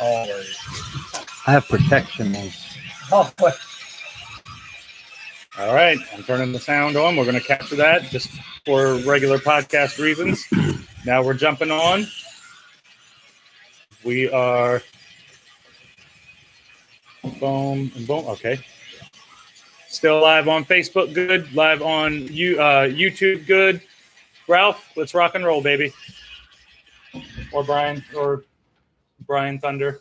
Always. I have protection on. Oh, what? All right, I'm turning the sound on. We're going to capture that just for regular podcast reasons. Now we're jumping on. We are boom and boom. Okay. Still live on Facebook, good. Live on YouTube, good. Ralph, let's rock and roll, baby. Or Brian Thunder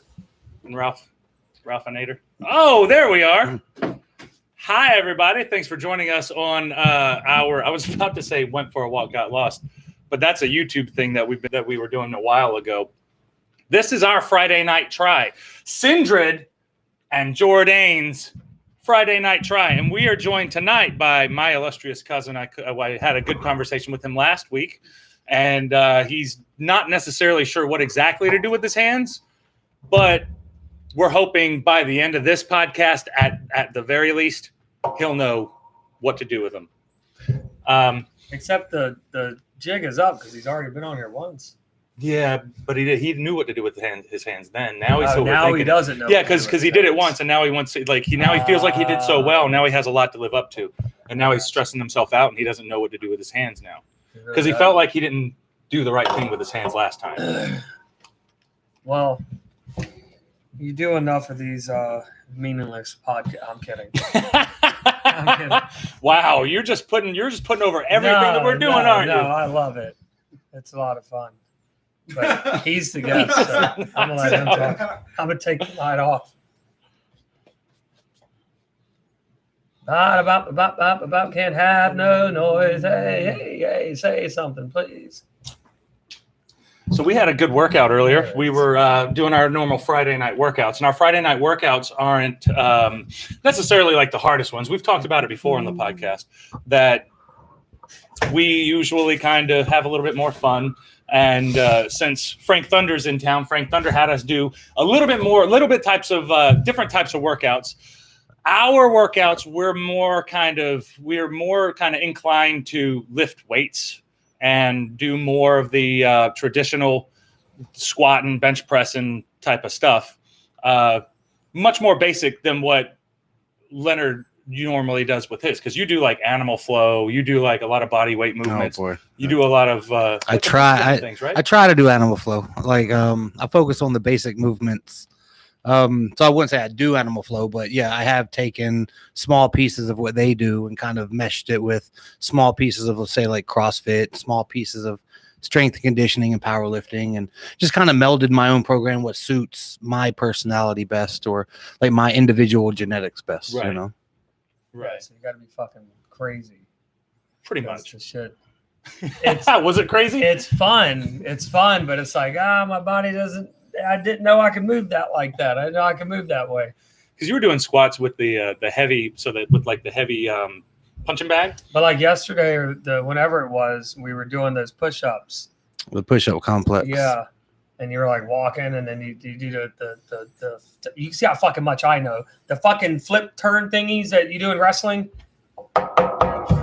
and Ralph and Nader. Oh, there we are. Hi, everybody. Thanks for joining us on I was about to say went for a walk, got lost, but that's a YouTube thing that we were doing a while ago. This is our Friday night try. Sinndred and Jordane's Friday night try. And we are joined tonight by my illustrious cousin. I had a good conversation with him last week, and he's not necessarily sure what exactly to do with his hands, but we're hoping by the end of this podcast, at the very least, he'll know what to do with them. Except the jig is up because he's already been on here once. Yeah, but he knew what to do with his hands then. Now he's now he doesn't know. Yeah, because he did it once, and now he wants to, he feels like he did so well. Now he has a lot to live up to, and now he's stressing himself out, and he doesn't know what to do with his hands now because he felt like he didn't do the right thing with his hands last time. Well, you do enough of these meaningless podcasts. I'm kidding. I'm kidding. Wow, you're just putting over everything that we're doing, aren't you? No, I love it. It's a lot of fun. But he's the guest, so I'm gonna let him talk. I'm gonna take the light off. About can't have no noise. Hey, say something, please. So we had a good workout earlier. We were doing our normal Friday night workouts, and our Friday night workouts aren't necessarily like the hardest ones. We've talked about it before on the podcast, that we usually kind of have a little bit more fun. And since Frank Thunder's in town, Frank Thunder had us do different types of workouts. Our workouts, we're more kind of inclined to lift weights and do more of the traditional squatting, bench pressing type of stuff. Much more basic than what Leonard normally does with his, because you do like animal flow, you do like a lot of body weight movements. Oh boy, you do a lot of. I try to do animal flow. I focus on the basic movements. So I wouldn't say I do animal flow, but yeah, I have taken small pieces of what they do and kind of meshed it with small pieces of, let's say, like CrossFit, small pieces of strength and conditioning and powerlifting, and just kind of melded my own program, what suits my personality best, or like my individual genetics best, right. You know? Right. So you got to be fucking crazy. Pretty much. The shit. Was it crazy? It's fun. But it's like, my body doesn't. I didn't know I could move that like that. I didn't know I could move that way. Because you were doing squats with the heavy, with the heavy punching bag. But like yesterday or whenever it was, we were doing those push-ups. The push-up complex. Yeah. And you were like walking, and then you do the you see how fucking much I know. The fucking flip turn thingies that you do in wrestling.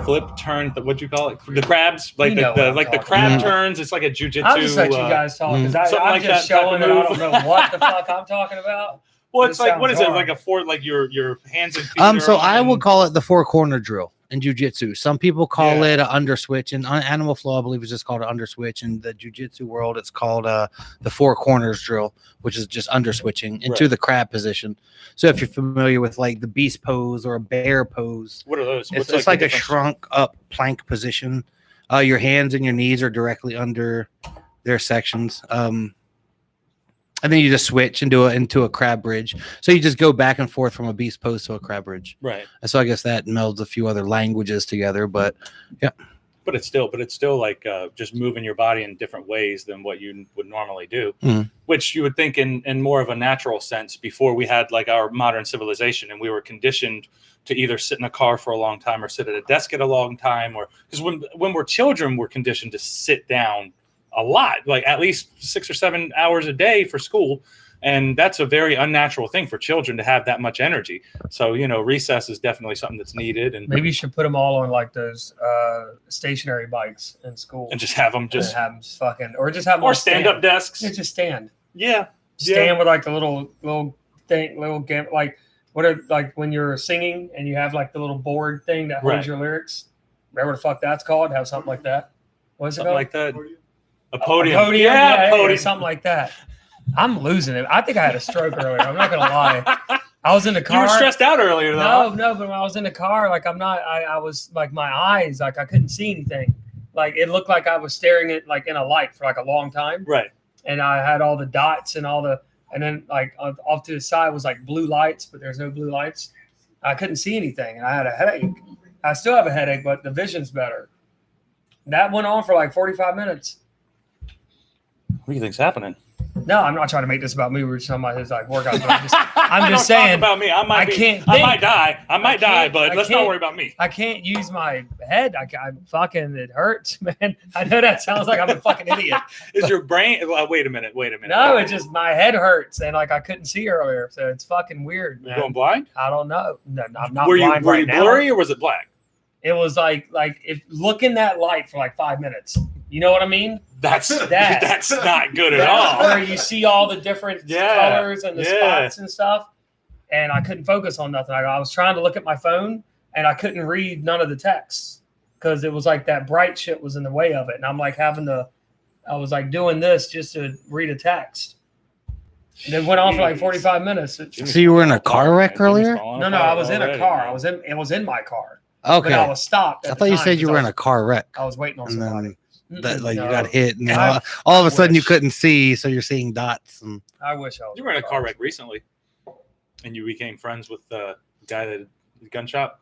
Flip turn, what'd you call it? The crabs, the crab turns. It's like a jujitsu. I'll just let you guys talk because I'm just showing it. I don't know what the fuck I'm talking about. Well, it's like, what is it? Like your hands and feet. So I would call it the 4-corner drill in jiu-jitsu. Some people call it an underswitch, and animal flow, I believe, is just called an underswitch. In the jiu-jitsu world, it's called the 4 corners drill, which is just underswitching into the crab position. So if you're familiar with like the beast pose or a bear pose, what are those? It's like a shrunk up plank position. Your hands and your knees are directly under their sections. And then you just switch into a crab bridge. So you just go back and forth from a beast pose to a crab bridge. Right. And so I guess that melds a few other languages together, but yeah. But it's still like just moving your body in different ways than what you would normally do, which you would think in more of a natural sense before we had like our modern civilization, and we were conditioned to either sit in a car for a long time or sit at a desk at a long time, or because when we're children, we're conditioned to sit down a lot, like at least 6 or 7 hours a day for school. And that's a very unnatural thing for children to have that much energy. So, recess is definitely something that's needed. And maybe you should put them all on like those stationary bikes in school. And just have them fucking, or just have more stand-up desks. Yeah, just stand. Yeah. stand with like the little thing, like what are like when you're singing and you have like the little board thing that holds your lyrics. Remember what the fuck that's called? Have something like that. What's it called? Like that. A podium. A podium. Yeah, podium. Something like that. I'm losing it. I think I had a stroke earlier. I'm not gonna lie. I was in the car. You were stressed out earlier, though. No, but when I was in the car, like I was like my eyes, like I couldn't see anything. Like it looked like I was staring at like in a light for like a long time. Right. And I had all the dots and and then like off to the side was like blue lights, but there's no blue lights. I couldn't see anything, and I had a headache. I still have a headache, but the vision's better. That went on for like 45 minutes. What do you think's happening? No, I'm not trying to make this about me. We're just talking about his like workout. I'm just saying about me. I might die, but let's not worry about me. I can't use my head. I fucking it hurts, man. I know that sounds like I'm a fucking idiot. Is your brain? Wait a minute. No, it's just my head hurts, and like I couldn't see earlier, so it's fucking weird. Man. You going blind? I don't know. No, I'm not were blind you right now. Blurry or was it black? It was like if look in that light for like 5 minutes. You know what I mean? That's not good at all. Where you see all the different colors and the spots and stuff, and I couldn't focus on nothing. I was trying to look at my phone, and I couldn't read none of the texts because it was like that bright shit was in the way of it, and I'm like I was like doing this just to read a text. And it went on for like 45 minutes. So you were in a car wreck earlier? No, I was in a car. It was in my car. Okay. But I was stopped. I thought you said you were in a car wreck. I was waiting on somebody. That like you got hit, and all of a sudden you couldn't see, so you're seeing dots. And I wish I was. You were in a car wreck recently, and you became friends with the guy that the gun shop.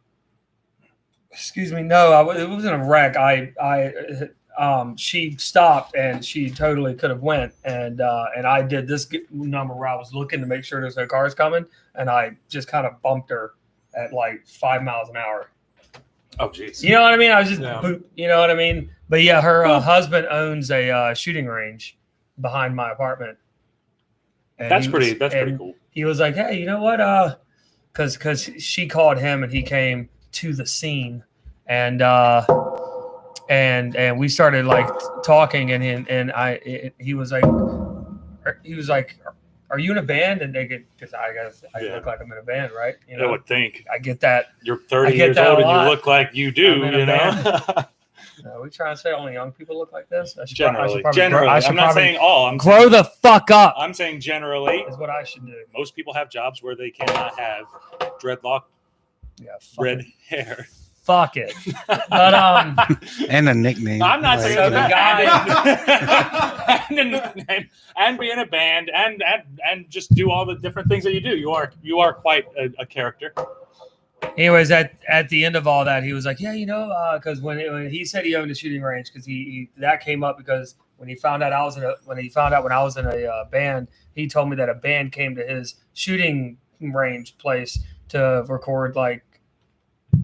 Excuse me, no, it wasn't a wreck. She stopped and she totally could have went, and I did this number where I was looking to make sure there's no cars coming, and I just kind of bumped her at like 5 miles an hour. Oh, jeez. You know what I mean? I was just, boop, you know what I mean? But yeah, her husband owns a shooting range behind my apartment. And that's pretty cool. He was like, hey, you know what? Because she called him and he came to the scene, and we started like talking, and he was like, are you in a band? And they get, because I look like I'm in a band, right? You know, I would think. I get that. You're 30 years old and you look like you do, you know? Are we trying to say only young people look like this? Generally. I'm not saying all. Grow the fuck up. I'm saying generally. Is what I should do. Most people have jobs where they cannot have dreadlock, red hair. Fuck it. But and a nickname. I'm not saying so the guy and a nickname and be in a band and just do all the different things that you do. You are quite a character. Anyways, at the end of all that, he was like, yeah, you know, because when he said he owned a shooting range, because he that came up because when he found out when I was in a band, he told me that a band came to his shooting range place to record like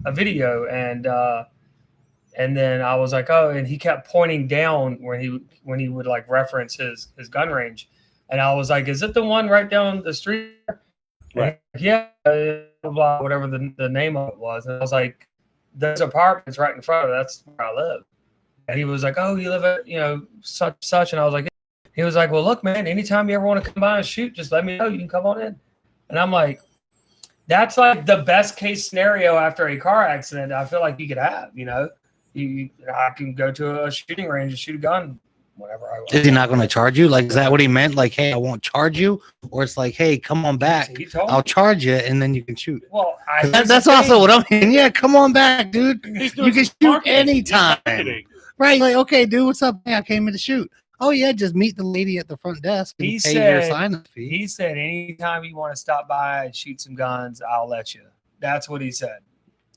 a video, and then I was like, oh, and he kept pointing down when he would like reference his gun range, and I was like, is it the one right down the street? Right. Yeah, blah, whatever the name of it was, and I was like, there's apartments right in front of it. That's where I live. And he was like, oh, you live at such, and I was like, he was like, well, look, man, anytime you ever want to come by and shoot, just let me know. You can come on in. And I'm like, that's like the best case scenario after a car accident I feel like you could have, you know. I can go to a shooting range and shoot a gun whenever I want. Is he not going to charge you? Like, is that what he meant? Like, hey, I won't charge you? Or it's like, hey, come on back. I'll charge you, and then you can shoot. Well, that's also what I mean. Yeah, come on back, dude. You can shoot anytime. Right, like, okay, dude, what's up? Hey, I came in to shoot. Oh, yeah, just meet the lady at the front desk and pay your sign-up fee. He said, anytime you want to stop by and shoot some guns, I'll let you. That's what he said.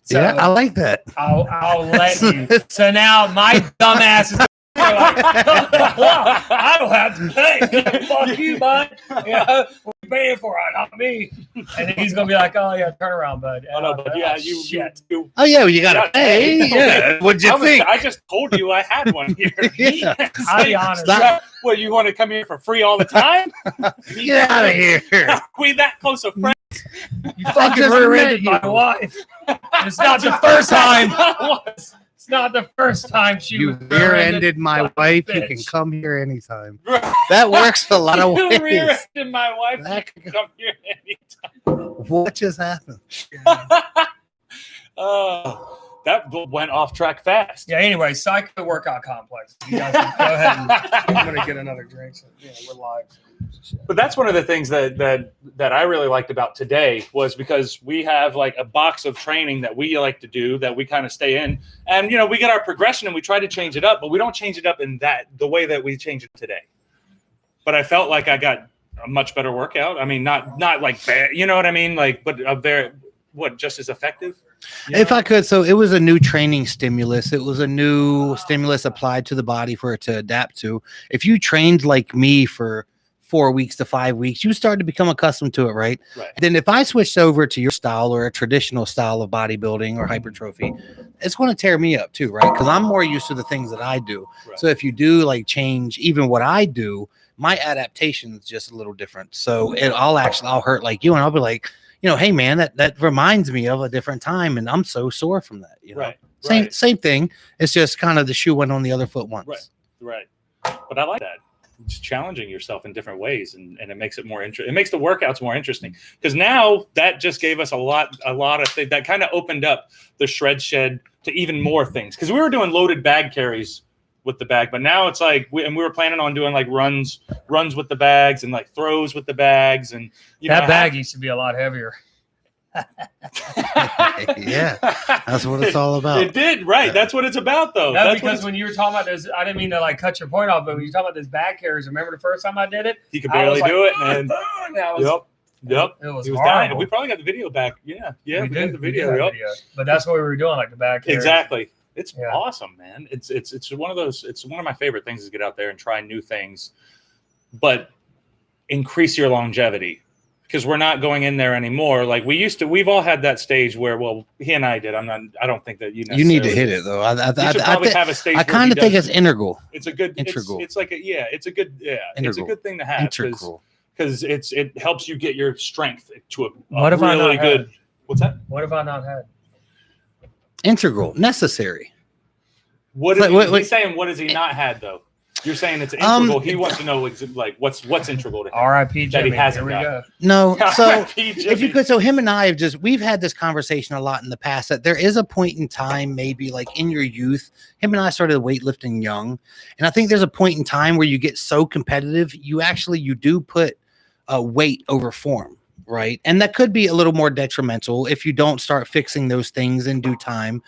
So yeah, I like that. I'll let you. So now my dumb ass is like, I don't have to pay. Fuck you, bud. You know, we're paying for it, not me. And then he's going to be like, oh, yeah, turn around, bud. Oh, no, but yeah, shit. Oh, yeah, well, you got to pay. Yeah. What'd you think? I just told you I had one here. Yeah. I'll be honest. What, you want to come here for free all the time? Get out of here. Are we that close of friends? You fucking rear-ended my wife. It's not the first time. It's not the first time you rear-ended my wife. You can come here anytime. That works a lot of ways. Rear-ended my wife. You can come here anytime. What just happened? That went off track fast. Yeah. Anyway, Psycho Workout Complex. You guys can go ahead. I'm gonna get another drink. So, we're live. But that's one of the things that I really liked about today was because we have like a box of training that we like to do that we kind of stay in, and we get our progression and we try to change it up, but we don't change it up in the way that we change it today. But I felt like I got a much better workout. I mean, not like bad, you know what I mean? Like, but just as effective. If I could, so it was a new training stimulus. It was a new stimulus applied to the body for it to adapt to. If you trained like me for 4 weeks to 5 weeks, you start to become accustomed to it, right? Then if I switched over to your style or a traditional style of bodybuilding or hypertrophy, it's going to tear me up too, right? Because I'm more used to the things that I do. So if you do like change even what I do, my adaptation is just a little different. So I'll hurt like you, and I'll be like, hey man, that reminds me of a different time, and I'm so sore from that. Same thing. It's just kind of the shoe went on the other foot once. Right. But I like that. It's challenging yourself in different ways, and it makes it more interesting. It makes the workouts more interesting because now that just gave us a lot of things that kind of opened up the shred shed to even more things, because we were doing loaded bag carries with the bag, but now it's like we were planning on doing like runs with the bags and like throws with the bags, and that bag used to be a lot heavier. Yeah, that's what it's all about. It did, right? That's what it's about, though. That's because when you were talking about this, I didn't mean to like cut your point off, but when you talk about this bag carries, remember the first time I did it? He could barely do it, man. Yep. It was dying. We probably got the video back. Yeah, we got the video. But that's what we were doing, like the bag carries. Exactly. It's awesome, man. It's one of those. It's one of my favorite things is get out there and try new things, but increase your longevity. Because we're not going in there anymore like we used to. We've all had that stage where, well, he and I did. I don't think that you need to hit it though. I have a stage. I kind of think it's integral. It's a good integral. It's like it's a good It's a good thing to have because it helps you get your strength to a really good. What's that? What have I not had? Integral, necessary. What is he's saying? What has he not had though? You're saying it's integral. He wants to know like what's integral to him. R.I.P. Jimmy. That he hasn't got. No, so if you could, so him and I we've had this conversation a lot in the past that there is a point in time, maybe like in your youth, him and I started weightlifting young, and I think there's a point in time where you get so competitive, you do put weight over form. Right. And that could be a little more detrimental if you don't start fixing those things in due time.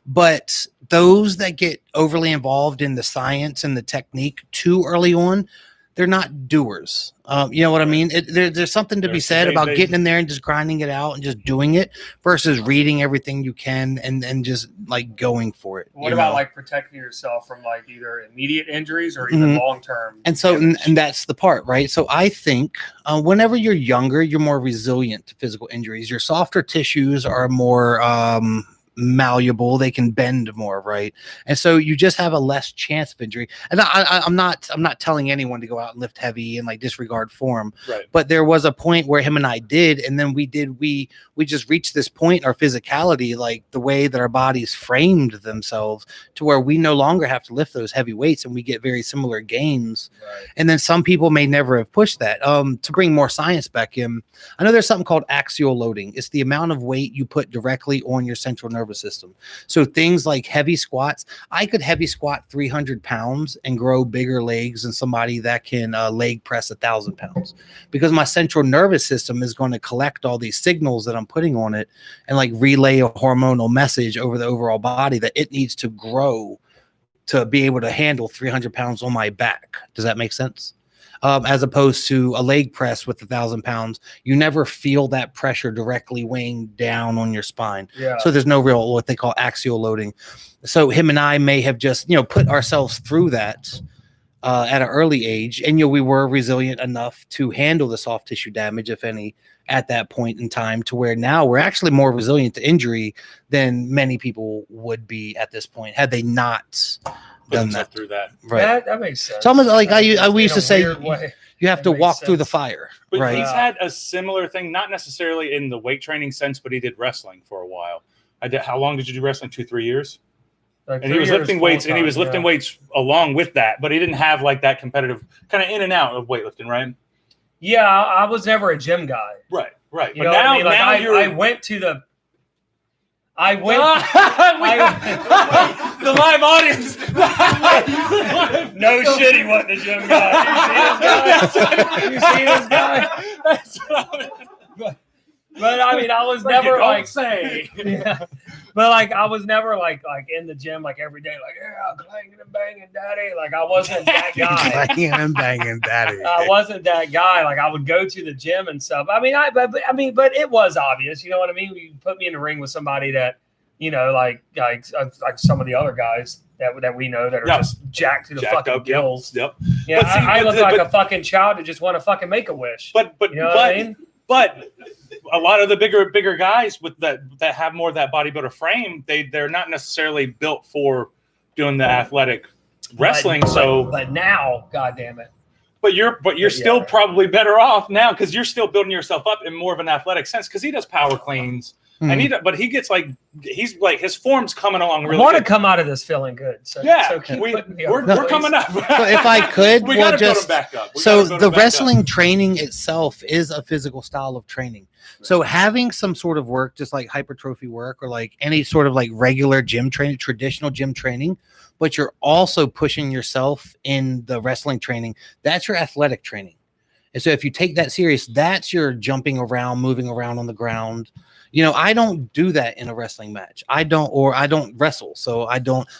But those that get overly involved in the science and the technique too early on, they're not doers. You know what I mean? There's something to be said about getting in there and just grinding it out and just doing it versus reading everything you can and just like going for it. What about like protecting yourself from like either immediate injuries or even long-term? And so, and that's the part, right? So I think whenever you're younger, you're more resilient to physical injuries. Your softer tissues are more malleable, they can bend more, right? And so you just have a less chance of injury. And I'm not telling anyone to go out and lift heavy and like disregard form, right? But there was a point where him and I did, and then we just reached this point in our physicality, like the way that our bodies framed themselves, to where we no longer have to lift those heavy weights and we get very similar gains. Right. And then some people may never have pushed that. To bring more science back in, I know there's something called axial loading. It's the amount of weight you put directly on your central nervous system. So things like heavy squats, I could heavy squat 300 pounds and grow bigger legs than somebody that can leg press 1,000 pounds, because my central nervous system is going to collect all these signals that I'm putting on it and like relay a hormonal message over the overall body that it needs to grow to be able to handle 300 pounds on my back. Does that make sense? As opposed to a leg press with 1,000 pounds, you never feel that pressure directly weighing down on your spine. Yeah. So there's no real what they call axial loading. So him and I may have just put ourselves through that at an early age, and we were resilient enough to handle the soft tissue damage, if any, at that point in time, to where now we're actually more resilient to injury than many people would be at this point had they not done that through that. Right. That makes sense. So almost like we used to say, you have to walk through the fire. But right. He's had a similar thing, not necessarily in the weight training sense, but he did wrestling for a while. How long did you do wrestling? 2-3 years? Like and he was lifting weights, and he was lifting weights along with that, but he didn't have like that competitive kind of in and out of weightlifting, right? Yeah, I was never a gym guy. Right. You know now, what I mean? Like I went to the. I went. The live audience. No shit, he wasn't a gym guy. You see this guy? That's what But I mean, I was never like say. Yeah. But like, I was never like in the gym like every day, like clanging and banging, daddy. Like I wasn't that guy. Clanging and banging, daddy. I wasn't that guy. Like I would go to the gym and stuff. I mean, but it was obvious. You know what I mean? You put me in the ring with somebody that, you know, like some of the other guys that we know that are just jacked to the fucking up, gills. Yep. Yeah, I look like a fucking child that just want to fucking make a wish. But you know what I mean? But a lot of the bigger guys with that have more of that bodybuilder frame, they're not necessarily built for doing the athletic wrestling. But now, God damn it. But you're still probably better off now because you're still building yourself up in more of an athletic sense because he does power cleans. And but he gets he's his form's coming along really good. I want to come out of this feeling good. So, we're coming up. So if I could, we gotta build him back up. The wrestling training itself is a physical style of training. Right. So having some sort of work, just like hypertrophy work or like any sort of like regular gym training, traditional gym training, but you're also pushing yourself in the wrestling training. That's your athletic training. And so if you take that serious, that's your jumping around, moving around on the ground. You know, I don't do that in a wrestling match. I don't wrestle. So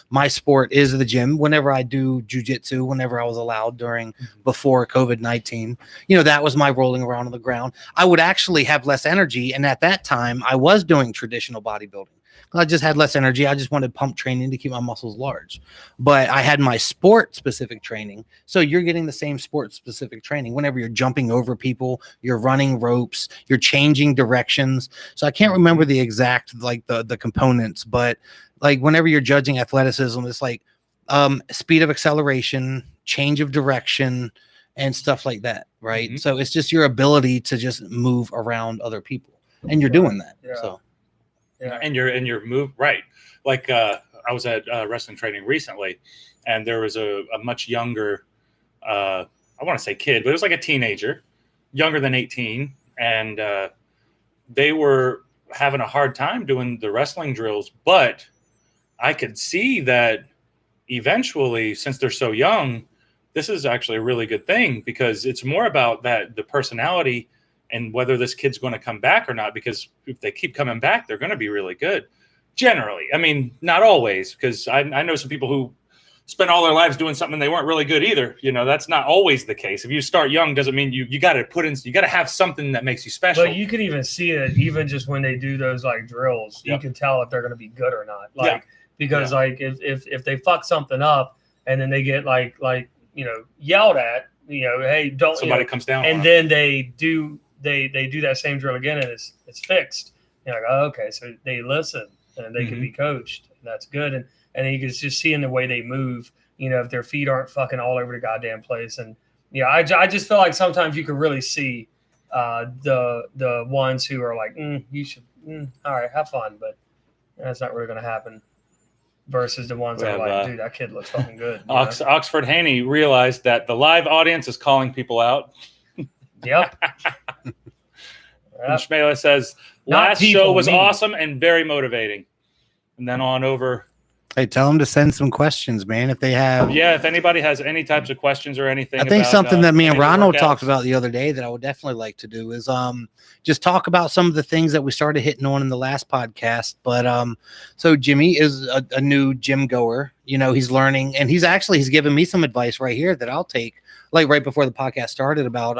my sport is the gym. Whenever I do jujitsu, whenever I was allowed before COVID-19, you know, that was my rolling around on the ground. I would actually have less energy. And at that time I was doing traditional bodybuilding. I just had less energy. I just wanted pump training to keep my muscles large. But I had my sport-specific training. So you're getting the same sport-specific training. Whenever you're jumping over people, you're running ropes, you're changing directions. So I can't remember the exact, like the components, but like whenever you're judging athleticism, it's like speed of acceleration, change of direction, and stuff like that, right? Mm-hmm. So it's just your ability to just move around other people. And you're doing that. Yeah. So. Yeah. And your move right. Like I was at wrestling training recently, and there was a much younger, I want to say kid, but it was like a teenager, younger than 18, and they were having a hard time doing the wrestling drills. But I could see that eventually, since they're so young, this is actually a really good thing because it's more about the personality. And whether this kid's going to come back or not, because if they keep coming back, they're going to be really good. Generally, I mean, not always, because I know some people who spend all their lives doing something they weren't really good either. You know, that's not always the case. If you start young, doesn't mean you got to have something that makes you special. But you can even see it, even just when they do those like drills, you can tell if they're going to be good or not. Because like if they fuck something up and then they get like you know yelled at, you know, hey, don't somebody comes down, and then they do. They do that same drill again and it's fixed. You're like, oh, okay, so they listen and they can be coached. And that's good. And then you can just see in the way they move, you know, if their feet aren't fucking all over the goddamn place. And yeah, I just feel like sometimes you can really see the ones who are like, you should, all right, have fun, but that's not really going to happen. Versus the ones that are like, dude, that kid looks fucking good. Oxford Haney realized that the live audience is calling people out. Yep. And Shmela says, last show was awesome and very motivating. And then on over. Hey, tell them to send some questions, man. If they have. Yeah, if anybody has any types of questions or anything. I think something that me and Ronald talked about the other day that I would definitely like to do is just talk about some of the things that we started hitting on in the last podcast. But so Jimmy is a new gym goer. You know, he's learning and he's given me some advice right here that I'll take. Like right before the podcast started about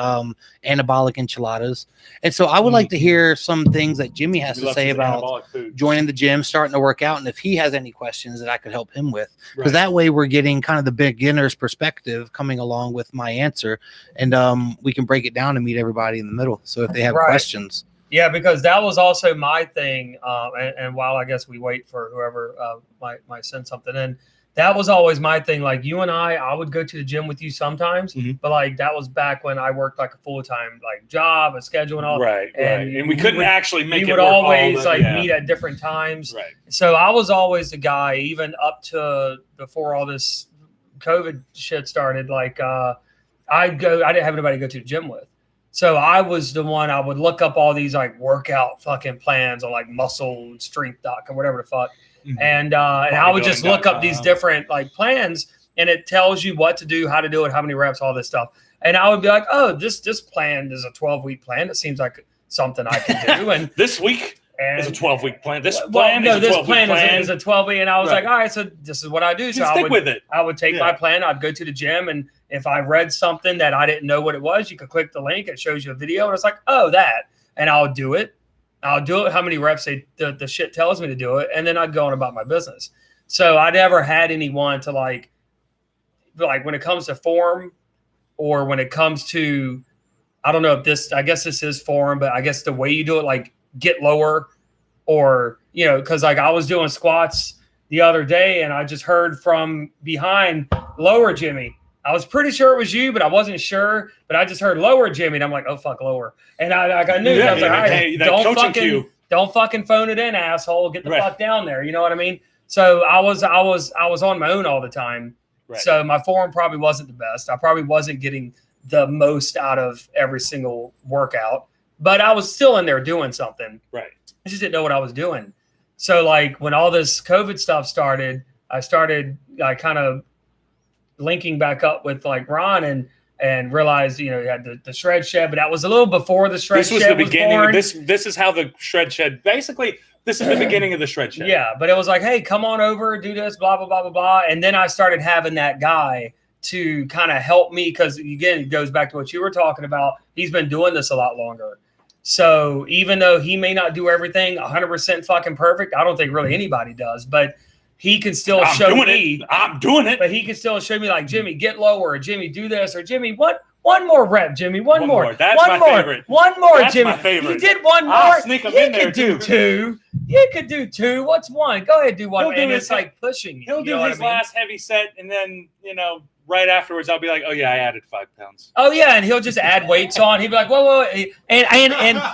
anabolic enchiladas. And so I would like to hear some things that Jimmy has to say about joining the gym, starting to work out, and if he has any questions that I could help him with. Because that way we're getting kind of the beginner's perspective coming along with my answer, and we can break it down and meet everybody in the middle. So if they have questions. Yeah, because that was also my thing. And while I guess we wait for whoever might send something in, that was always my thing. Like you and I would go to the gym with you sometimes, but like that was back when I worked like a full-time like job, a schedule and all. Right. And we couldn't actually make it work. We would always meet at different times. Right. So I was always the guy, even up to before all this COVID shit started. Like I didn't have anybody to go to the gym with. So I was the one. I would look up all these like workout fucking plans on like Muscle Strength Doc or whatever the fuck. And I would just look up these different like plans, and it tells you what to do, how to do it, how many reps, all this stuff. And I would be like, oh, this plan is a 12-week plan. It seems like something I can do. And this week is a 12-week plan. This plan is a 12-week. And I was like, all right, so this is what I do. So stick with it. I would take my plan. I'd go to the gym, and if I read something that I didn't know what it was, you could click the link. It shows you a video, and it's like, oh, that. And I'll do it. I'll do it how many reps the shit tells me to do it, and then I'd go on about my business. So I never had anyone to like when it comes to form, or when it comes to, I don't know if this, I guess this is form, but I guess the way you do it, like get lower, or, you know, because like I was doing squats the other day, and I just heard from behind, lower Jimmy. I was pretty sure it was you, but I wasn't sure. But I just heard lower Jimmy, and I'm like, oh fuck, lower. And I knew. I was like, all right, don't fucking phone it in, asshole. Get the fuck down there. You know what I mean? So I was on my own all the time. Right. So my form probably wasn't the best. I probably wasn't getting the most out of every single workout, but I was still in there doing something. Right. I just didn't know what I was doing. So like when all this COVID stuff started, I kind of linking back up with like Ron and realized, you know, you had the shred shed, but that was a little before the shred shed. This was the beginning. Born. This is how the shred shed, basically, this is the beginning of the shred shed. Yeah, but it was like, hey, come on over, do this, blah, blah, blah, blah, blah. And then I started having that guy to kind of help me, because again, it goes back to what you were talking about. He's been doing this a lot longer. So even though he may not do everything 100% fucking perfect, I don't think really anybody does, but he can still show me. I'm doing it. But he can still show me, like, Jimmy, get lower, or Jimmy, do this, or Jimmy, one more rep, Jimmy, one more. That's my favorite. One more, That's Jimmy. My favorite. You did one more. I'll sneak him in there, too. You could do two. What's one? Go ahead, do one. And it's like pushing you. He'll do his last heavy set, and then, you know, right afterwards, I'll be like, oh, yeah, I added 5 pounds. Oh, yeah, and he'll just add weights on. He'll be like, whoa. And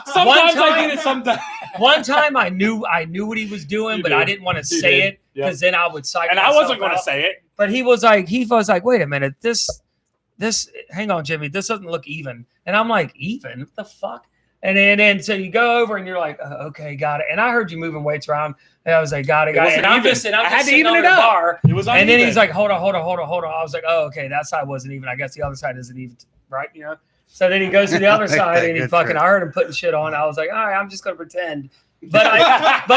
sometimes I get it sometimes. One time I knew what he was doing, but I didn't want to say it, because then I would psych myself out. And I wasn't going to say it. But he was like, wait a minute, this, hang on, Jimmy, this doesn't look even. And I'm like, even? What the fuck? And then so you go over and you're like, oh, okay, got it. And I heard you moving weights around, and I was like, got it. And I'm just had to even it up. Bar, it was uneven. And then he's like, hold on. I was like, oh, okay, that side wasn't even. I guess the other side isn't even, right? You know. So then he goes to the other side, and he fucking. I heard him putting shit on. I was like, all right, I'm just gonna pretend. But I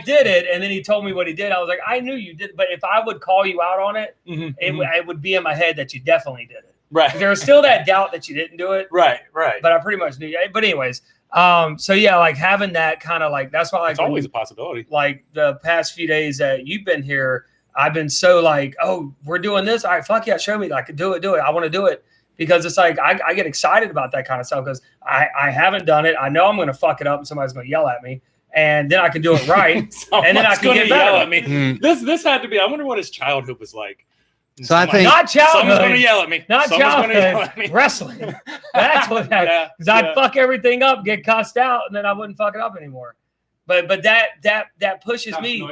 did it. And then he told me what he did. I was like, I knew you did. But if I would call you out on it, it would be in my head that you definitely did it. Right. There was still that doubt that you didn't do it. Right. But I pretty much knew. But anyways, so yeah, like having that kind of like, that's why like, it's always a possibility. Like the past few days that you've been here, I've been so like, oh, we're doing this. All right, fuck yeah, show me. Like, do it. I want to do it. Because it's like, I get excited about that kind of stuff, because I haven't done it. I know I'm going to fuck it up and somebody's going to yell at me, and then I can do it right. And then I can get better. Yell at me. This had to be, I wonder what his childhood was like. So I think not childhood. Someone's going to yell at me. Not childhood. Wrestling. That's what happened. Because I'd fuck everything up, get cussed out, and then I wouldn't fuck it up anymore. But that pushes me.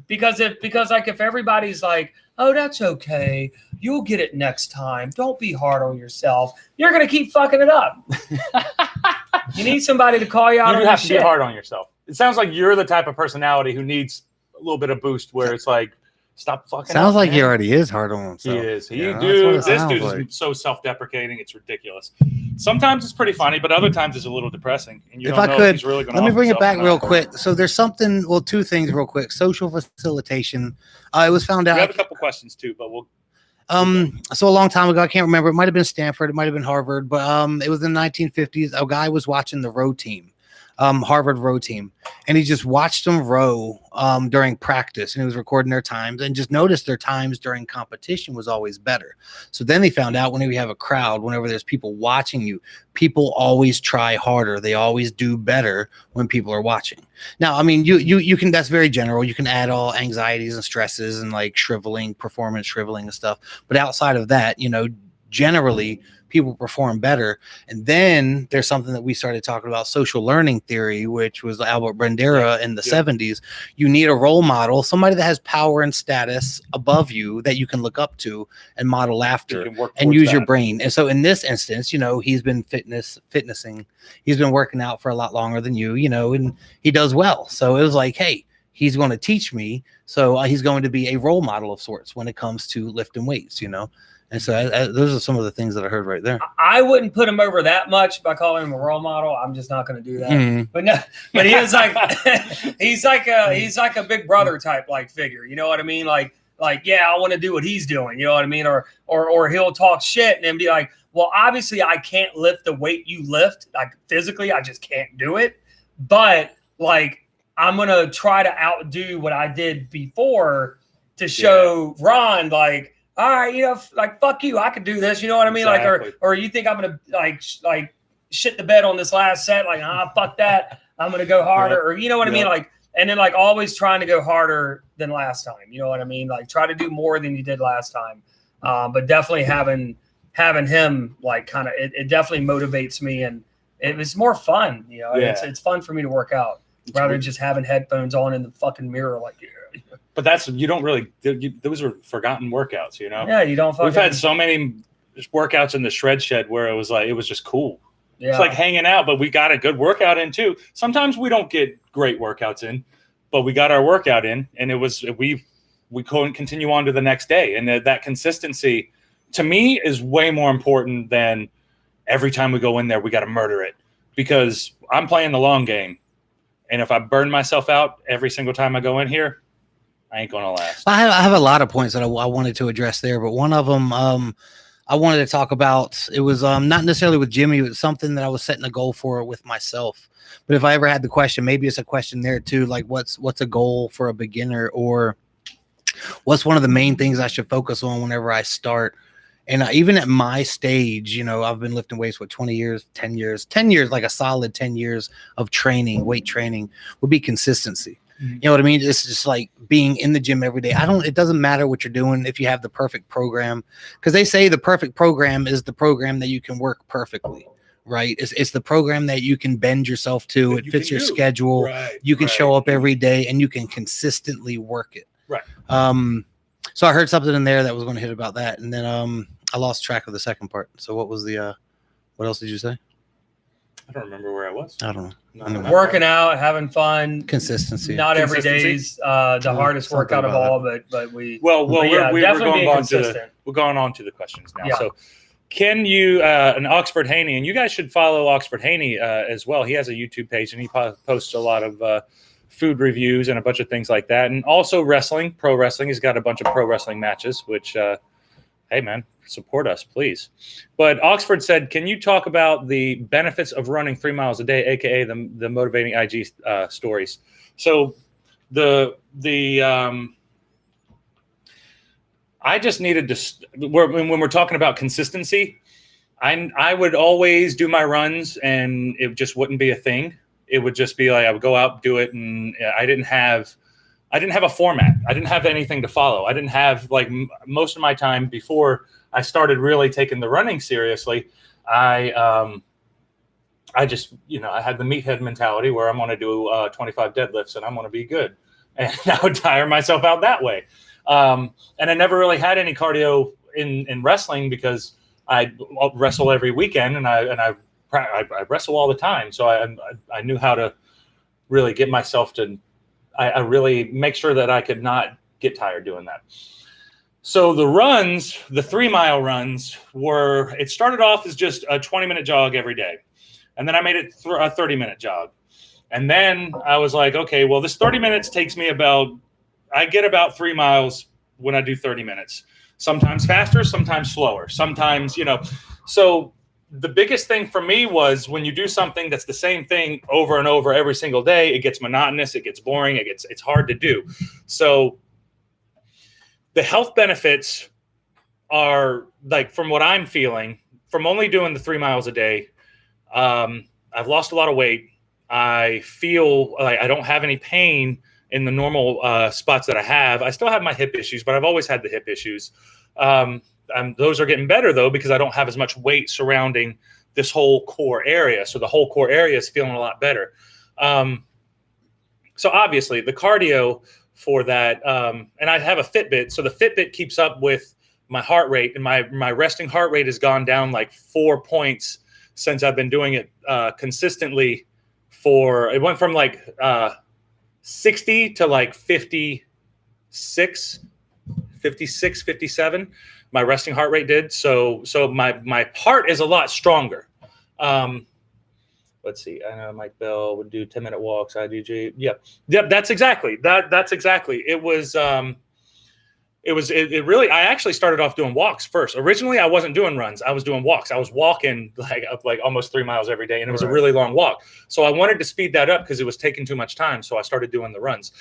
Because if everybody's like, oh, that's okay, you'll get it next time, don't be hard on yourself, you're gonna keep fucking it up. You need somebody to call you out. You have to be hard on yourself. It sounds like you're the type of personality who needs a little bit of boost, where it's like, stop fucking. Sounds like he already is hard on himself. He is. This dude is so self-deprecating. It's ridiculous. Sometimes it's pretty funny, but other times it's a little depressing. And you don't know if he's really going to. Let me bring it back real quick. So there's something. Well, two things real quick. Social facilitation. It was found out. We have a couple questions too, but we'll. So a long time ago, I can't remember. It might have been Stanford. It might have been Harvard, but it was in the 1950s. A guy was watching the row team. Harvard row team, and he just watched them row during practice, and he was recording their times, and just noticed their times during competition was always better. So then they found out whenever you have a crowd, whenever there's people watching you, people always try harder. They always do better when people are watching. Now, I mean, you can, that's very general. You can add all anxieties and stresses and like shriveling, performance shriveling and stuff. But outside of that, you know, generally people perform better. And then there's something that we started talking about, social learning theory, which was Albert Bandura in the 70s. You need a role model, somebody that has power and status above you that you can look up to and model after and use your brain. And so in this instance, you know, he's been fitnessing. He's been working out for a lot longer than you know, and he does well. So it was like, hey, he's going to teach me. So he's going to be a role model of sorts when it comes to lifting weights, you know. And so those are some of the things that I heard right there. I wouldn't put him over that much by calling him a role model. I'm just not going to do that. Mm-hmm. But no, but he is like he's like a big brother type like figure. You know what I mean? Like yeah, I want to do what he's doing. You know what I mean? Or he'll talk shit and then be like, well, obviously I can't lift the weight you lift. Like physically, I just can't do it. But like I'm gonna try to outdo what I did before to show Ron like. All right, you know, like fuck you, I could do this. You know what I mean? Exactly. Like, or you think I'm gonna like shit the bed on this last set? Like, fuck that, I'm gonna go harder. Or you know what I mean? Like, and then like always trying to go harder than last time. You know what I mean? Like, try to do more than you did last time. But definitely having him like kind of it definitely motivates me, and it's more fun. You know, it's fun for me to work out rather than just having headphones on in the fucking mirror. Like, but that's, you don't really, those are forgotten workouts, you know? Yeah, you don't We've had so many workouts in the shred shed where it was just cool. Yeah. It's like hanging out, but we got a good workout in too. Sometimes we don't get great workouts in, but we got our workout in, and it was, we couldn't continue on to the next day. And that consistency to me is way more important than every time we go in there, we got to murder it, because I'm playing the long game. And if I burn myself out every single time I go in here, I ain't going to last. I have a lot of points that I wanted to address there, but one of them I wanted to talk about, it was not necessarily with Jimmy, it was something that I was setting a goal for with myself. But if I ever had the question, maybe it's a question there too, like what's a goal for a beginner, or what's one of the main things I should focus on whenever I start. And even at my stage, you know, I've been lifting weights, 10 years, like a solid 10 years of training, weight training would be consistency. You know what I mean? It's just like being in the gym every day. It doesn't matter what you're doing if you have the perfect program, because they say the perfect program is the program that you can work perfectly, right? It's the program that you can bend yourself to. It fits your schedule. Right, you can show up every day and you can consistently work it. Right. So I heard something in there that was going to hit about that. And then I lost track of the second part. So what was what else did you say? I don't remember where I was. I don't know. Working out, having fun, consistency. Not every day's the hardest workout of all, but we're going on to the questions now. Yeah. So, can you and Oxford Haney, and you guys should follow Oxford Haney as well. He has a YouTube page and he posts a lot of food reviews and a bunch of things like that, and also pro wrestling. He's got a bunch of pro wrestling matches, which hey man, support us, please. But Oxford said, can you talk about the benefits of running 3 miles a day, aka the motivating IG stories? So I just needed to, when we're talking about consistency, I would always do my runs and it just wouldn't be a thing. It would just be like, I would go out, do it. And I didn't have a format. I didn't have anything to follow. I didn't have, like, most of my time before I started really taking the running seriously. I just, I had the meathead mentality where I'm going to do 25 deadlifts and I'm going to be good. And I would tire myself out that way. And I never really had any cardio in wrestling because I wrestle every weekend and I wrestle all the time. So I knew how to really get myself to, I really make sure that I could not get tired doing that. So the runs, the 3 mile runs it started off as just a 20-minute jog every day. And then I made it a 30-minute jog. And then I was like, okay, well, this 30 minutes takes me I get about 3 miles when I do 30 minutes, sometimes faster, sometimes slower, sometimes, so the biggest thing for me was when you do something that's the same thing over and over every single day, it gets monotonous, it gets boring, it's hard to do. So the health benefits are like, from what I'm feeling, from only doing the 3 miles a day, I've lost a lot of weight. I feel like I don't have any pain in the normal spots that I have. I still have my hip issues, but I've always had the hip issues. Those are getting better though, because I don't have as much weight surrounding this whole core area. So the whole core area is feeling a lot better. So obviously the cardio for that, and I have a Fitbit. So the Fitbit keeps up with my heart rate, and my resting heart rate has gone down like 4 points since I've been doing it consistently. It went from like 60 to like 56, 57. My resting heart rate did. So my heart is a lot stronger. Let's see. I know Mike Bell would do 10-minute walks. IDG. Yep. That's exactly that. That's exactly. It was really, I actually started off doing walks first. Originally, I wasn't doing runs. I was doing walks. I was walking like almost 3 miles every day, and it was a really long walk. So I wanted to speed that up because it was taking too much time. So I started doing the runs.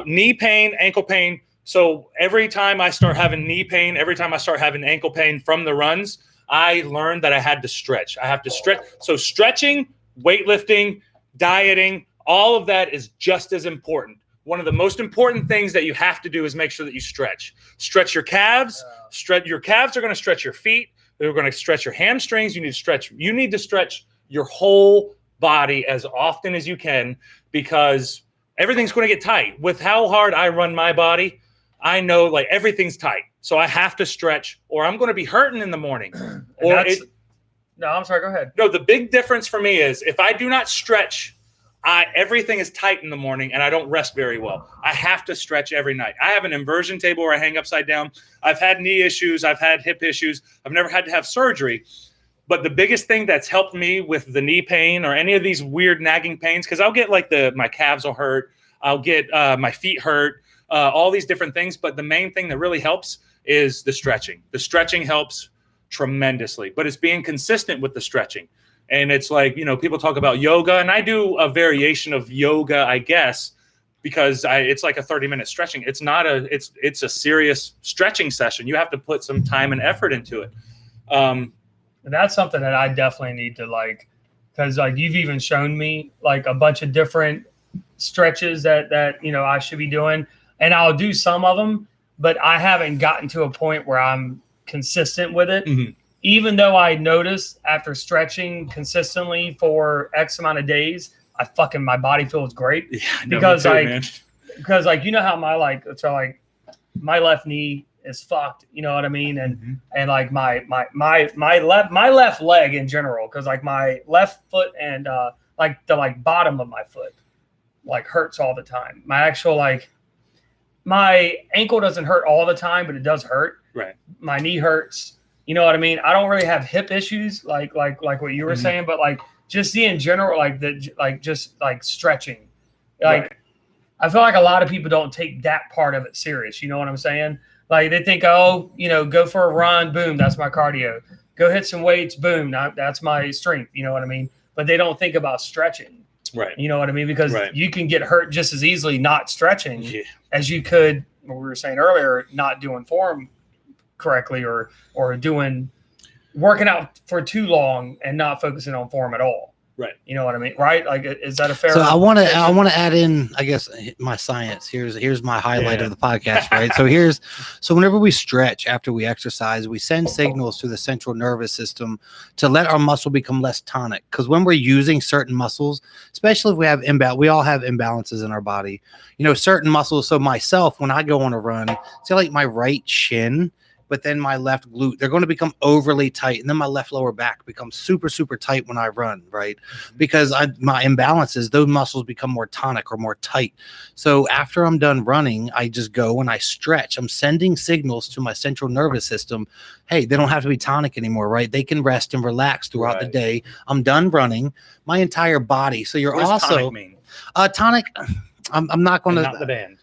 Knee pain, ankle pain. So every time I start having knee pain, every time I start having ankle pain from the runs, I learned that I had to stretch. I have to stretch. So stretching, weightlifting, dieting, all of that is just as important. One of the most important things that you have to do is make sure that you stretch. Stretch your calves. Your calves are going to stretch your feet. They're going to stretch your hamstrings. You need to stretch your whole body as often as you can, because everything's going to get tight. With how hard I run my body, I know like everything's tight. So I have to stretch, or I'm going to be hurting in the morning. No, I'm sorry. Go ahead. No, the big difference for me is if I do not stretch, everything is tight in the morning and I don't rest very well. I have to stretch every night. I have an inversion table where I hang upside down. I've had knee issues. I've had hip issues. I've never had to have surgery. But the biggest thing that's helped me with the knee pain or any of these weird nagging pains, because I'll get like my calves will hurt. I'll get my feet hurt, all these different things. But the main thing that really helps is the stretching. The stretching helps tremendously, but it's being consistent with the stretching. And it's like, people talk about yoga, and I do a variation of yoga, I guess, because it's like a 30-minute stretching. It's not it's a serious stretching session. You have to put some time and effort into it. And that's something that I definitely need to because you've even shown me like a bunch of different stretches that I should be doing, and I'll do some of them, but I haven't gotten to a point where I'm consistent with it. Mm-hmm. Even though I notice after stretching consistently for X amount of days, my body feels great. Yeah, because how my left knee is fucked. You know what I mean? And and like my left leg in general, because like my left foot and the bottom of my foot hurts all the time. My actual my ankle doesn't hurt all the time, but it does hurt. Right. My knee hurts. You know what I mean? I don't really have hip issues like what you were saying, but just in general, just stretching. I feel like a lot of people don't take that part of it serious. You know what I'm saying? Like they think, go for a run, boom, that's my cardio. Go hit some weights, boom, that's my strength. You know what I mean? But they don't think about stretching. Right. You know what I mean? Because you can get hurt just as easily not stretching as you could, what we were saying earlier, not doing form correctly or working out for too long and not focusing on form at all. Right. You know what I mean? Right. Is that a fair? So I want to add in, I guess, my science. Here's my highlight of the podcast. Right. So whenever we stretch after we exercise, we send signals to the central nervous system to let our muscle become less tonic. Because when we're using certain muscles, especially if we have we all have imbalances in our body, certain muscles. So myself, when I go on a run, say like my right shin, but then my left glute, they're going to become overly tight. And then my left lower back becomes super, super tight when I run, right? Because my imbalances, those muscles become more tonic or more tight. So after I'm done running, I just go and I stretch. I'm sending signals to my central nervous system. Hey, they don't have to be tonic anymore, right? They can rest and relax throughout the day. I'm done running. My entire body. So you're also... tonic mean? Tonic, I'm not going to... Not the band.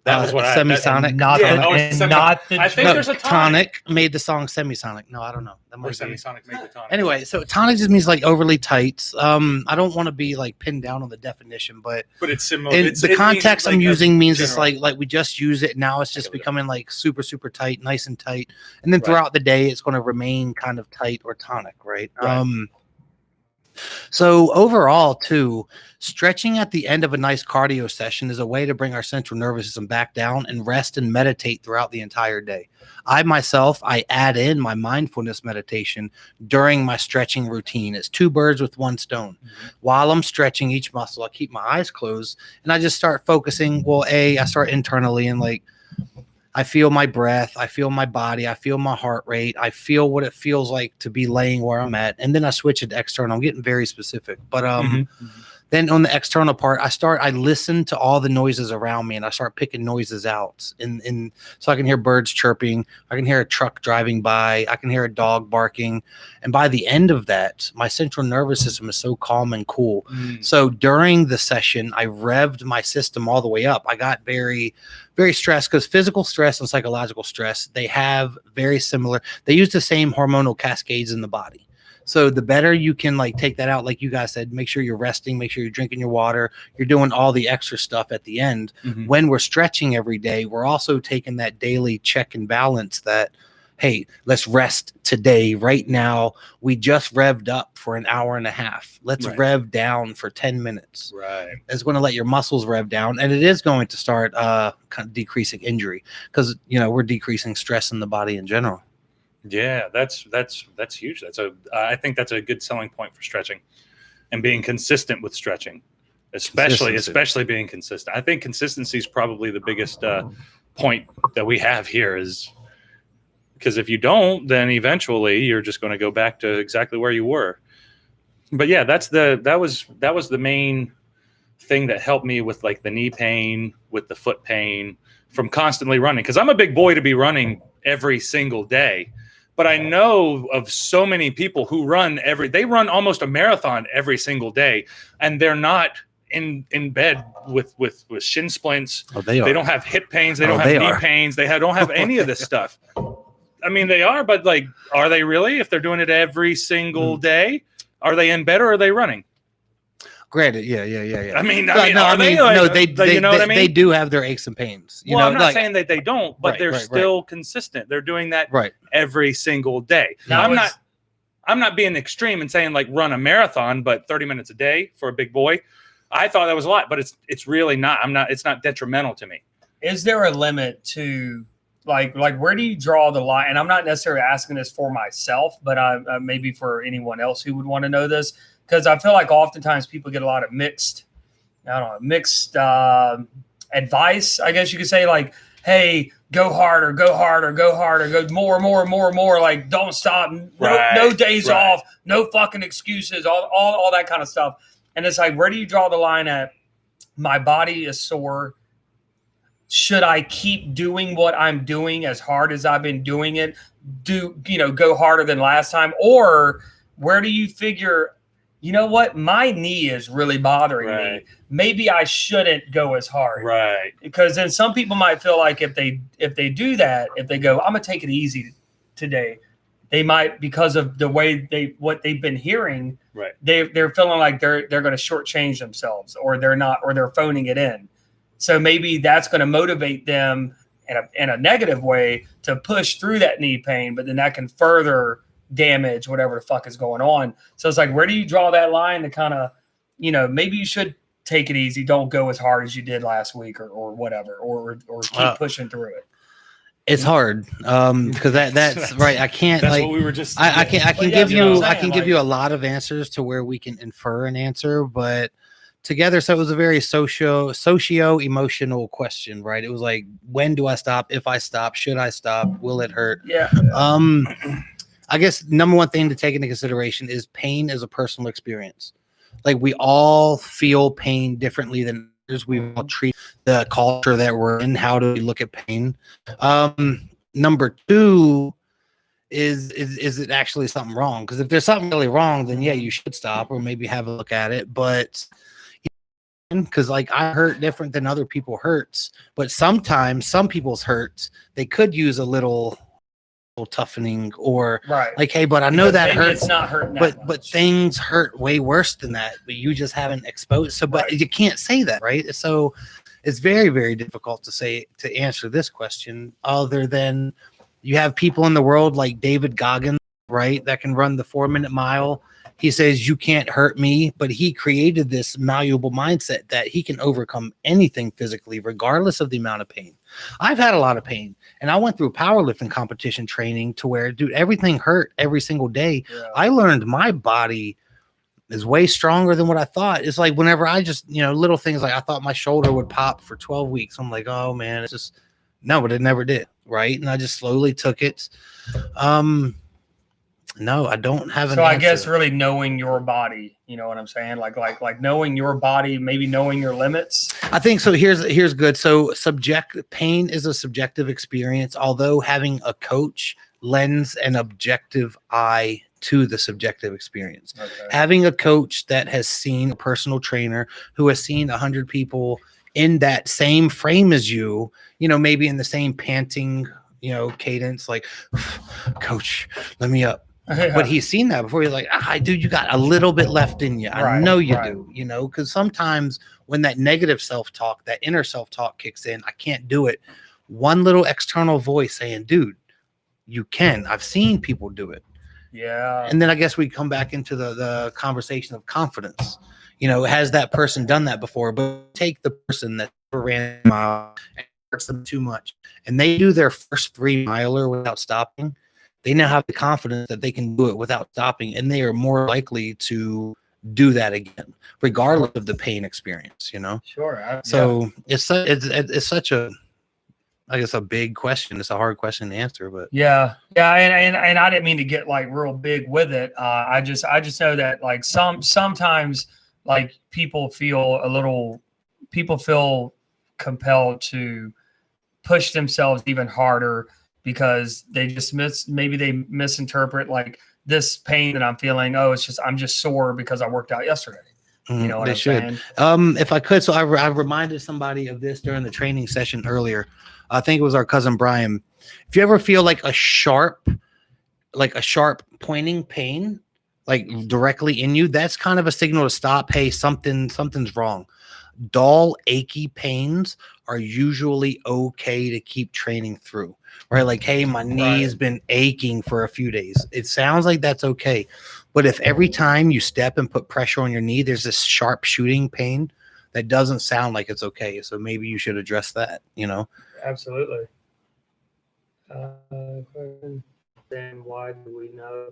That was what Semisonic. Not, Yeah, not the I think there's a Tonic made the song Semisonic. No, I don't know. That Or might be. Semisonic made the tonic. Anyway, so tonic just means like overly tight. I don't want to be like pinned down on the definition, but it's similar. in the context I'm using means it's general. like we just use it now. It's just becoming like super tight, nice and tight, and then throughout the day it's going to remain kind of tight or tonic, right? So overall, too, stretching at the end of a nice cardio session is a way to bring our central nervous system back down and rest and meditate throughout the entire day. I add in my mindfulness meditation during my stretching routine. It's two birds with one stone. While I'm stretching each muscle, I keep my eyes closed and I just start focusing. Well, I start internally and like, I feel my breath, I feel my body, I feel my heart rate, I feel what it feels like to be laying where I'm at. And then I switch it to external. I'm getting very specific. But then on the external part, I listen to all the noises around me and I start picking noises out. And so I can hear birds chirping, I can hear a truck driving by, I can hear a dog barking. And by the end of that, my central nervous system is so calm and cool. So during the session, I revved my system all the way up. I got very stressed because physical stress and psychological stress, they have very similar, they use the same hormonal cascades in the body. So the better you can like take that out, like you guys said, make sure you're resting, make sure you're drinking your water, you're doing all the extra stuff at the end. When we're stretching every day, we're also taking that daily check and balance that, hey, let's rest today, right now. We just revved up for an hour and a half. Let's rev down for 10 minutes. Right. It's going to let your muscles rev down, and it is going to start kind of decreasing injury because, we're decreasing stress in the body in general. Yeah, that's huge. I think that's a good selling point for stretching and being consistent with stretching, especially being consistent. I think consistency is probably the biggest point that we have here is because if you don't, then eventually you're just going to go back to exactly where you were. But yeah, that was the main thing that helped me with like the knee pain, with the foot pain from constantly running. Because I'm a big boy to be running every single day. But I know of so many people who they run almost a marathon every single day, and they're not in bed with shin splints. Oh, they are. They don't have hip pains. They don't have knee pains. They don't have any of this stuff. I mean, they are, but like, are they really? If they're doing it every single day, are they in bed or are they running? Granted, yeah. I mean, they do have their aches and pains. I'm not saying that they don't, but they're still consistent. They're doing that every single day. Now, I'm not being extreme and saying like run a marathon, but 30 minutes a day for a big boy. I thought that was a lot, but it's really not. It's not detrimental to me. Is there a limit to like where do you draw the line? And I'm not necessarily asking this for myself, but maybe for anyone else who would want to know this. Because I feel like oftentimes people get a lot of mixed advice, I guess you could say, like, hey, go harder, go more, like, don't stop, no days off, no fucking excuses, all that kind of stuff. And it's like, where do you draw the line at my body is sore? Should I keep doing what I'm doing as hard as I've been doing it? Go harder than last time? Or where do you figure, you know what? My knee is really bothering me. Maybe I shouldn't go as hard. Right. Because then some people might feel like if they do that, if they go, I'm gonna take it easy today, they might, because of the way what they've been hearing, they're feeling like they're gonna shortchange themselves, or they're phoning it in. So maybe that's gonna motivate them in a negative way to push through that knee pain, but then that can further damage whatever the fuck is going on. So it's like, where do you draw that line to kind of, maybe you should take it easy, don't go as hard as you did last week or whatever, or keep pushing through it. It's hard because that's right. I can't, that's like what we were just I can give you a lot of answers to where we can infer an answer, but together, so it was a very socio-emotional question, right? It was like, when do I stop? If I stop, should I stop? Will it hurt? Yeah. I guess number one thing to take into consideration is pain is a personal experience. Like, we all feel pain differently than others. We all treat the culture that we're in. How do we look at pain? Number two is it actually something wrong? Because if there's something really wrong, then yeah, you should stop or maybe have a look at it. But because like I hurt different than other people hurts, but sometimes some people's hurts they could use a little toughening or like, hey, but I know that hurts. It's not hurting but things hurt way worse than that, but you just haven't exposed. So, but you can't say that, right? So it's very, very difficult to answer this question other than you have people in the world like David Goggins, right? That can run the 4-minute mile. He says, you can't hurt me, but he created this malleable mindset that he can overcome anything physically, regardless of the amount of pain. I've had a lot of pain, and I went through powerlifting competition training to where, dude, everything hurt every single day. Yeah. I learned my body is way stronger than what I thought. It's like whenever I just, little things like I thought my shoulder would pop for 12 weeks. I'm like, oh man, it's just, no, but it never did. Right. And I just slowly took it. No, I don't have an answer. I guess really knowing your body, you know what I'm saying? Like knowing your body, maybe knowing your limits. I think so. Here's good. So pain is a subjective experience, although having a coach lends an objective eye to the subjective experience. Okay. Having a coach that has seen a personal trainer who has seen 100 people in that same frame as you, maybe in the same panting, cadence, like, coach, let me up. But he's seen that before. He's like, dude, you got a little bit left in you. I know you do, because sometimes when that negative self-talk, that inner self-talk kicks in, I can't do it. One little external voice saying, dude, you can. I've seen people do it. Yeah. And then I guess we come back into the conversation of confidence. Has that person done that before? But take the person that ran a mile and hurts them too much, and they do their first 3-miler without stopping. They now have the confidence that they can do it without stopping, and they are more likely to do that again, regardless of the pain experience. Sure. So it's such a, I guess, a big question. It's a hard question to answer, but yeah, and I didn't mean to get like real big with it. I just know that like sometimes like people feel compelled to push themselves even harder because they just maybe they misinterpret like this pain that I'm feeling. Oh, I'm just sore because I worked out yesterday. You know what I'm saying? If I could, so I reminded somebody of this during the training session earlier. I think it was our cousin Brian. If you ever feel like a sharp pointing pain, like directly in you, that's kind of a signal to stop. Hey, something's wrong. Dull, achy pains are usually okay to keep training through, right? Like, hey, my knee's been aching for a few days. It sounds like that's okay. But if every time you step and put pressure on your knee, there's this sharp shooting pain, that doesn't sound like it's okay. So maybe you should address that, Absolutely. Then why do we know?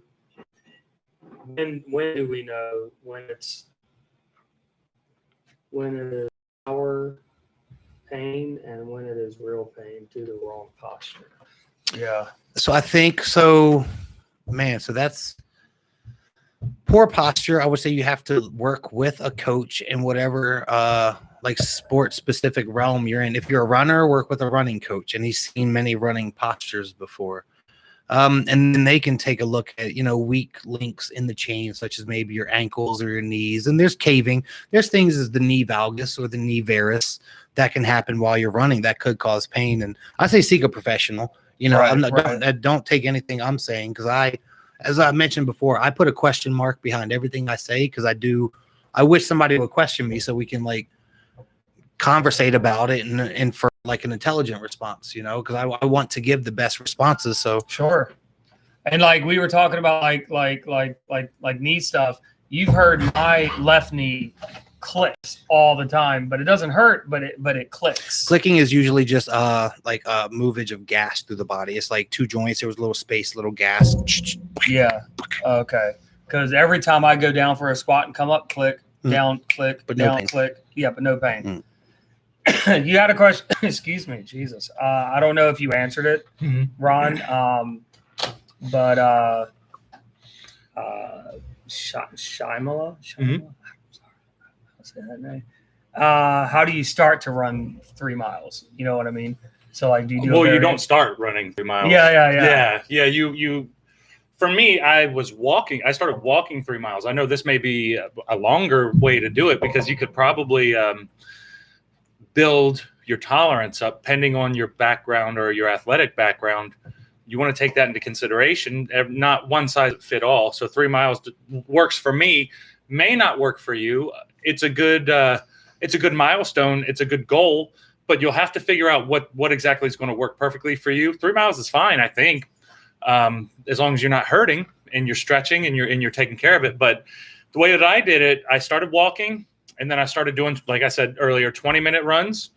When do we know when it is our pain and when it is real pain due to wrong posture? Yeah. So I think so, man. So that's poor posture. I would say you have to work with a coach in whatever like sport specific realm you're in. If you're a runner, work with a running coach, and he's seen many running postures before. And then they can take a look at, weak links in the chain, such as maybe your ankles or your knees. And there's caving. There's things as the knee valgus or the knee varus that can happen while you're running that could cause pain. And I say seek a professional. Don't take anything I'm saying, because as I mentioned before, I put a question mark behind everything I say, because I wish somebody would question me so we can like conversate about it and for like an intelligent response, because I want to give the best responses. So sure. And like we were talking about like knee stuff. You've heard my left knee clicks all the time, but it doesn't hurt, but it clicks. Clicking is usually just like a movage of gas through the body. It's like two joints. There was a little space, little gas. Yeah. Okay. Because every time I go down for a squat and come up, click, down, click, but down, click. Yeah, but no pain. You had a question. Excuse me, Jesus. I don't know if you answered it, Ron. But Shimala. Say that name. How do you start to run 3 miles? You know what I mean? So like, do you do? Well, you don't start running 3 miles. Yeah. Yeah. for me, I started walking 3 miles. I know this may be a longer way to do it because you could probably build your tolerance up depending on your background or your athletic background. You want to take that into consideration. Not one size fit all. So 3 miles works for me, may not work for you. It's a good milestone. It's a good goal, but you'll have to figure out what exactly is going to work perfectly for you. 3 miles is fine, I think, as long as you're not hurting and you're stretching and you're taking care of it. But the way that I did it, I started walking, and then I started doing, like I said earlier, 20-minute runs.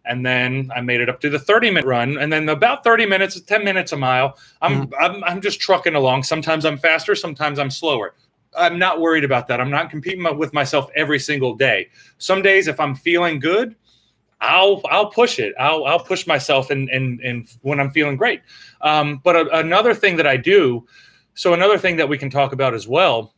And then I made it up to the 30-minute run. And then about 30 minutes, 10 minutes a mile, I'm just trucking along. Sometimes I'm faster, sometimes I'm slower. I'm not worried about that. I'm not competing with myself every single day. Some days, if I'm feeling good, I'll push it. I'll push myself and when I'm feeling great. But another thing that I do, so another thing that we can talk about as well,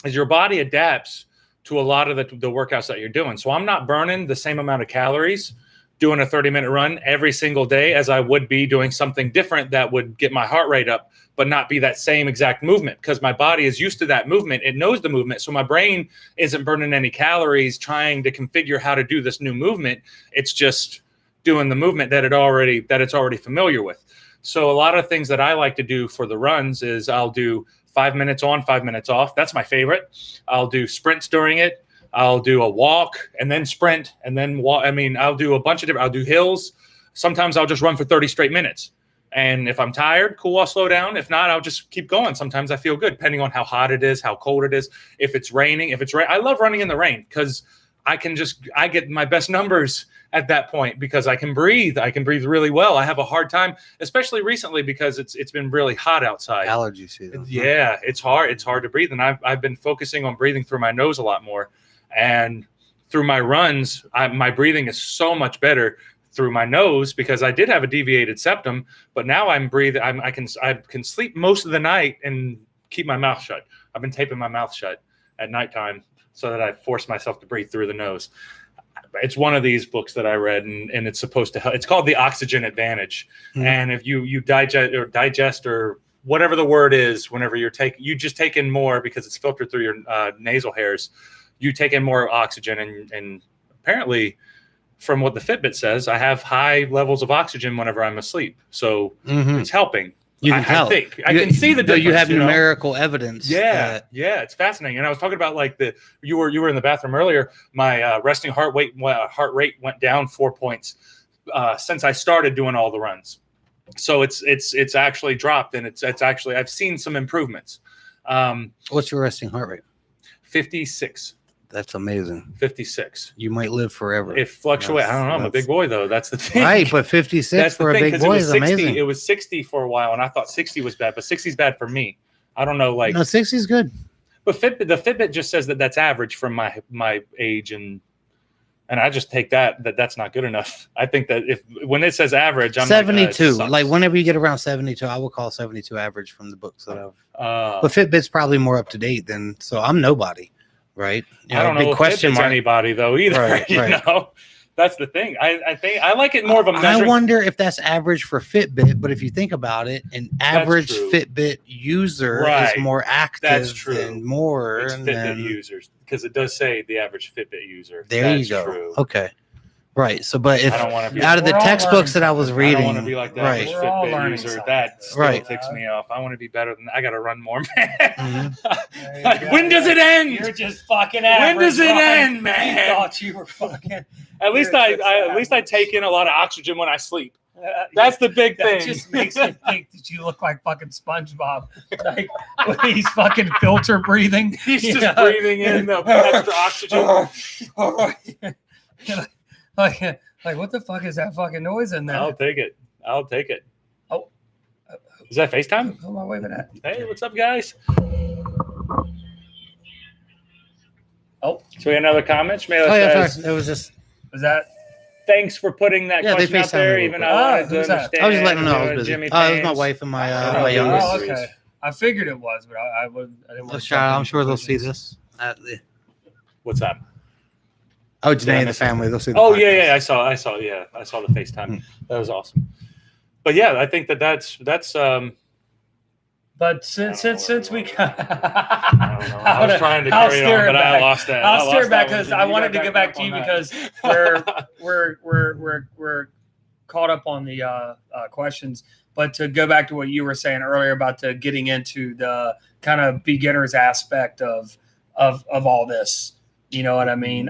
is your body adapts to a lot of the workouts that you're doing. So I'm not burning the same amount of calories doing a 30-minute run every single day as I would be doing something different that would get my heart rate up, but not be that same exact movement, because my body is used to that movement. It knows the movement. So my brain isn't burning any calories trying to configure how to do this new movement. It's just doing the movement that it's already familiar with. So a lot of things that I like to do for the runs is I'll do 5 minutes on, 5 minutes off. That's my favorite. I'll do sprints during it. I'll do a walk and then sprint and then walk. I mean, I'll do a bunch of different, I'll do hills. Sometimes I'll just run for 30 straight minutes. And if I'm tired, cool, I'll slow down. If not, I'll just keep going. Sometimes I feel good, depending on how hot it is, how cold it is. If it's raining, I love running in the rain because I get my best numbers at that point because I can breathe. I can breathe really well. I have a hard time, especially recently because it's been really hot outside. Allergy season. Yeah, it's hard. It's hard to breathe. And I've been focusing on breathing through my nose a lot more. And through my runs, my breathing is so much better through my nose because I did have a deviated septum, but now I'm breathing. I can sleep most of the night and keep my mouth shut. I've been taping my mouth shut at nighttime so that I force myself to breathe through the nose. It's one of these books that I read, and it's supposed to help. It's called The Oxygen Advantage. Mm-hmm. And if you digest or whatever the word is, whenever you just take in more because it's filtered through your nasal hairs. You take in more oxygen, and apparently, from what the Fitbit says, I have high levels of oxygen whenever I'm asleep. So it's helping. You can tell. I can see the difference. You have numerical evidence. Yeah, it's fascinating. And I was talking about you were in the bathroom earlier. My resting heart rate went down 4 points since I started doing all the runs. So it's actually dropped, and it's actually I've seen some improvements. What's your resting heart rate? 56. That's amazing. 56. You might live forever. It fluctuates. I don't know. I'm a big boy, though. That's the thing. Right, but 56 for a big boy is amazing. It was 60 for a while, and I thought 60 was bad, but 60 is bad for me. I don't know. No, 60 is good. But the Fitbit just says that that's average from my age, and I just take that's not good enough. I think that when it says average, I'm 72. Like whenever you get around 72, I will call 72 average from the books that I've. But Fitbit's probably more up to date than. So I'm nobody. Right. I don't know if Fitbit's anybody though either. Right. You know, that's the thing. I think I like it more of a measure. I wonder if that's average for Fitbit, but if you think about it, an average Fitbit user is more active. That's true. And more it's Fitbit users, because it does say the average Fitbit user. There you go. True. Okay. Right. So, but if out of the textbooks that I was reading, I don't want to be like the average Fitbit user. That still ticks me off. I want to be better than that. I got to run more, man. When does it end? You're just fucking average. When does it end, man? You thought you were fucking. At least I take in a lot of oxygen when I sleep. That's the big thing. That just makes me think that you look like fucking SpongeBob. Like when he's fucking filter breathing. He's just breathing in the extra oxygen. Like what the fuck is that fucking noise in there? I'll take it. Oh, is that FaceTime? Who am I waving at? Hey, what's up, guys? Oh, so we had another comment. It was just. Was that? Thanks for putting that question out there. Even I wanted to understand. I was just letting them know I was busy. It was my wife and my youngest. Oh, okay. I figured it was, but I didn't want to. I'm sure they'll see this. What's that? Oh, Jordane and the family. They'll see the podcast. Yeah. I saw the FaceTime. That was awesome. But yeah, I think that's But since we got, I was trying to carry it on, but I lost that. I'll steer back because I wanted to get back to you because we're caught up on the questions. But to go back to what you were saying earlier about getting into the kind of beginners aspect of all this, you know what I mean?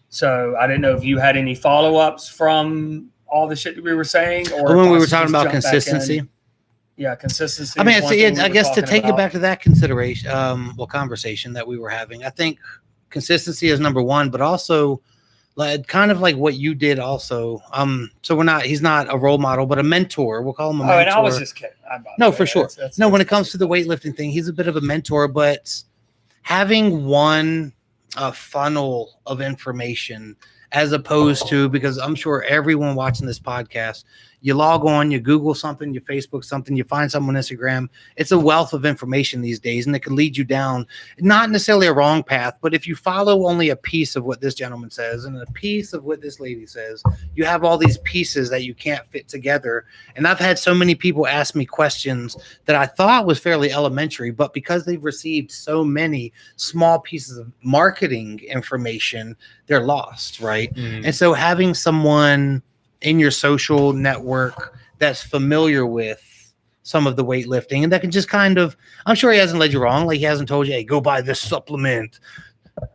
So I didn't know if you had any follow-ups from all the shit that we were saying, or when we were talking about consistency. Yeah, consistency. I mean, I guess to take it back to that consideration, conversation that we were having, I think consistency is number one, but also kind of like what you did also. So he's not a role model, but a mentor. We'll call him a mentor. And I was just kidding. No, for sure. When it comes to the weightlifting thing, he's a bit of a mentor, but having one funnel of information as opposed to, because I'm sure everyone watching this podcast, you log on, you Google something, you Facebook something, you find something on Instagram. It's a wealth of information these days, and it can lead you down not necessarily a wrong path, but if you follow only a piece of what this gentleman says and a piece of what this lady says, you have all these pieces that you can't fit together. And I've had so many people ask me questions that I thought was fairly elementary, but because they've received so many small pieces of marketing information, they're lost, right? Mm. And so having someone in your social network that's familiar with some of the weightlifting and that can just kind of, I'm sure he hasn't led you wrong. Like he hasn't told you, hey, go buy this supplement,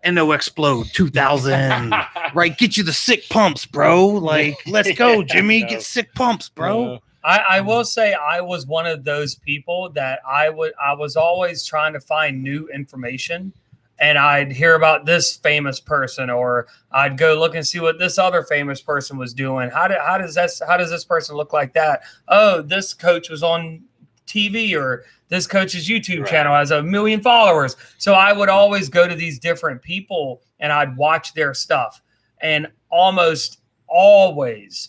NO Explode 2000, right? Get you the sick pumps, bro. Like, let's go, Jimmy, get sick pumps, bro. I will say I was one of those people that I was always trying to find new information. And I'd hear about this famous person, or I'd go look and see what this other famous person was doing. How does this person look like that? Oh, this coach was on TV, or this coach's YouTube channel has 1 million followers. So I would always go to these different people and I'd watch their stuff. And almost always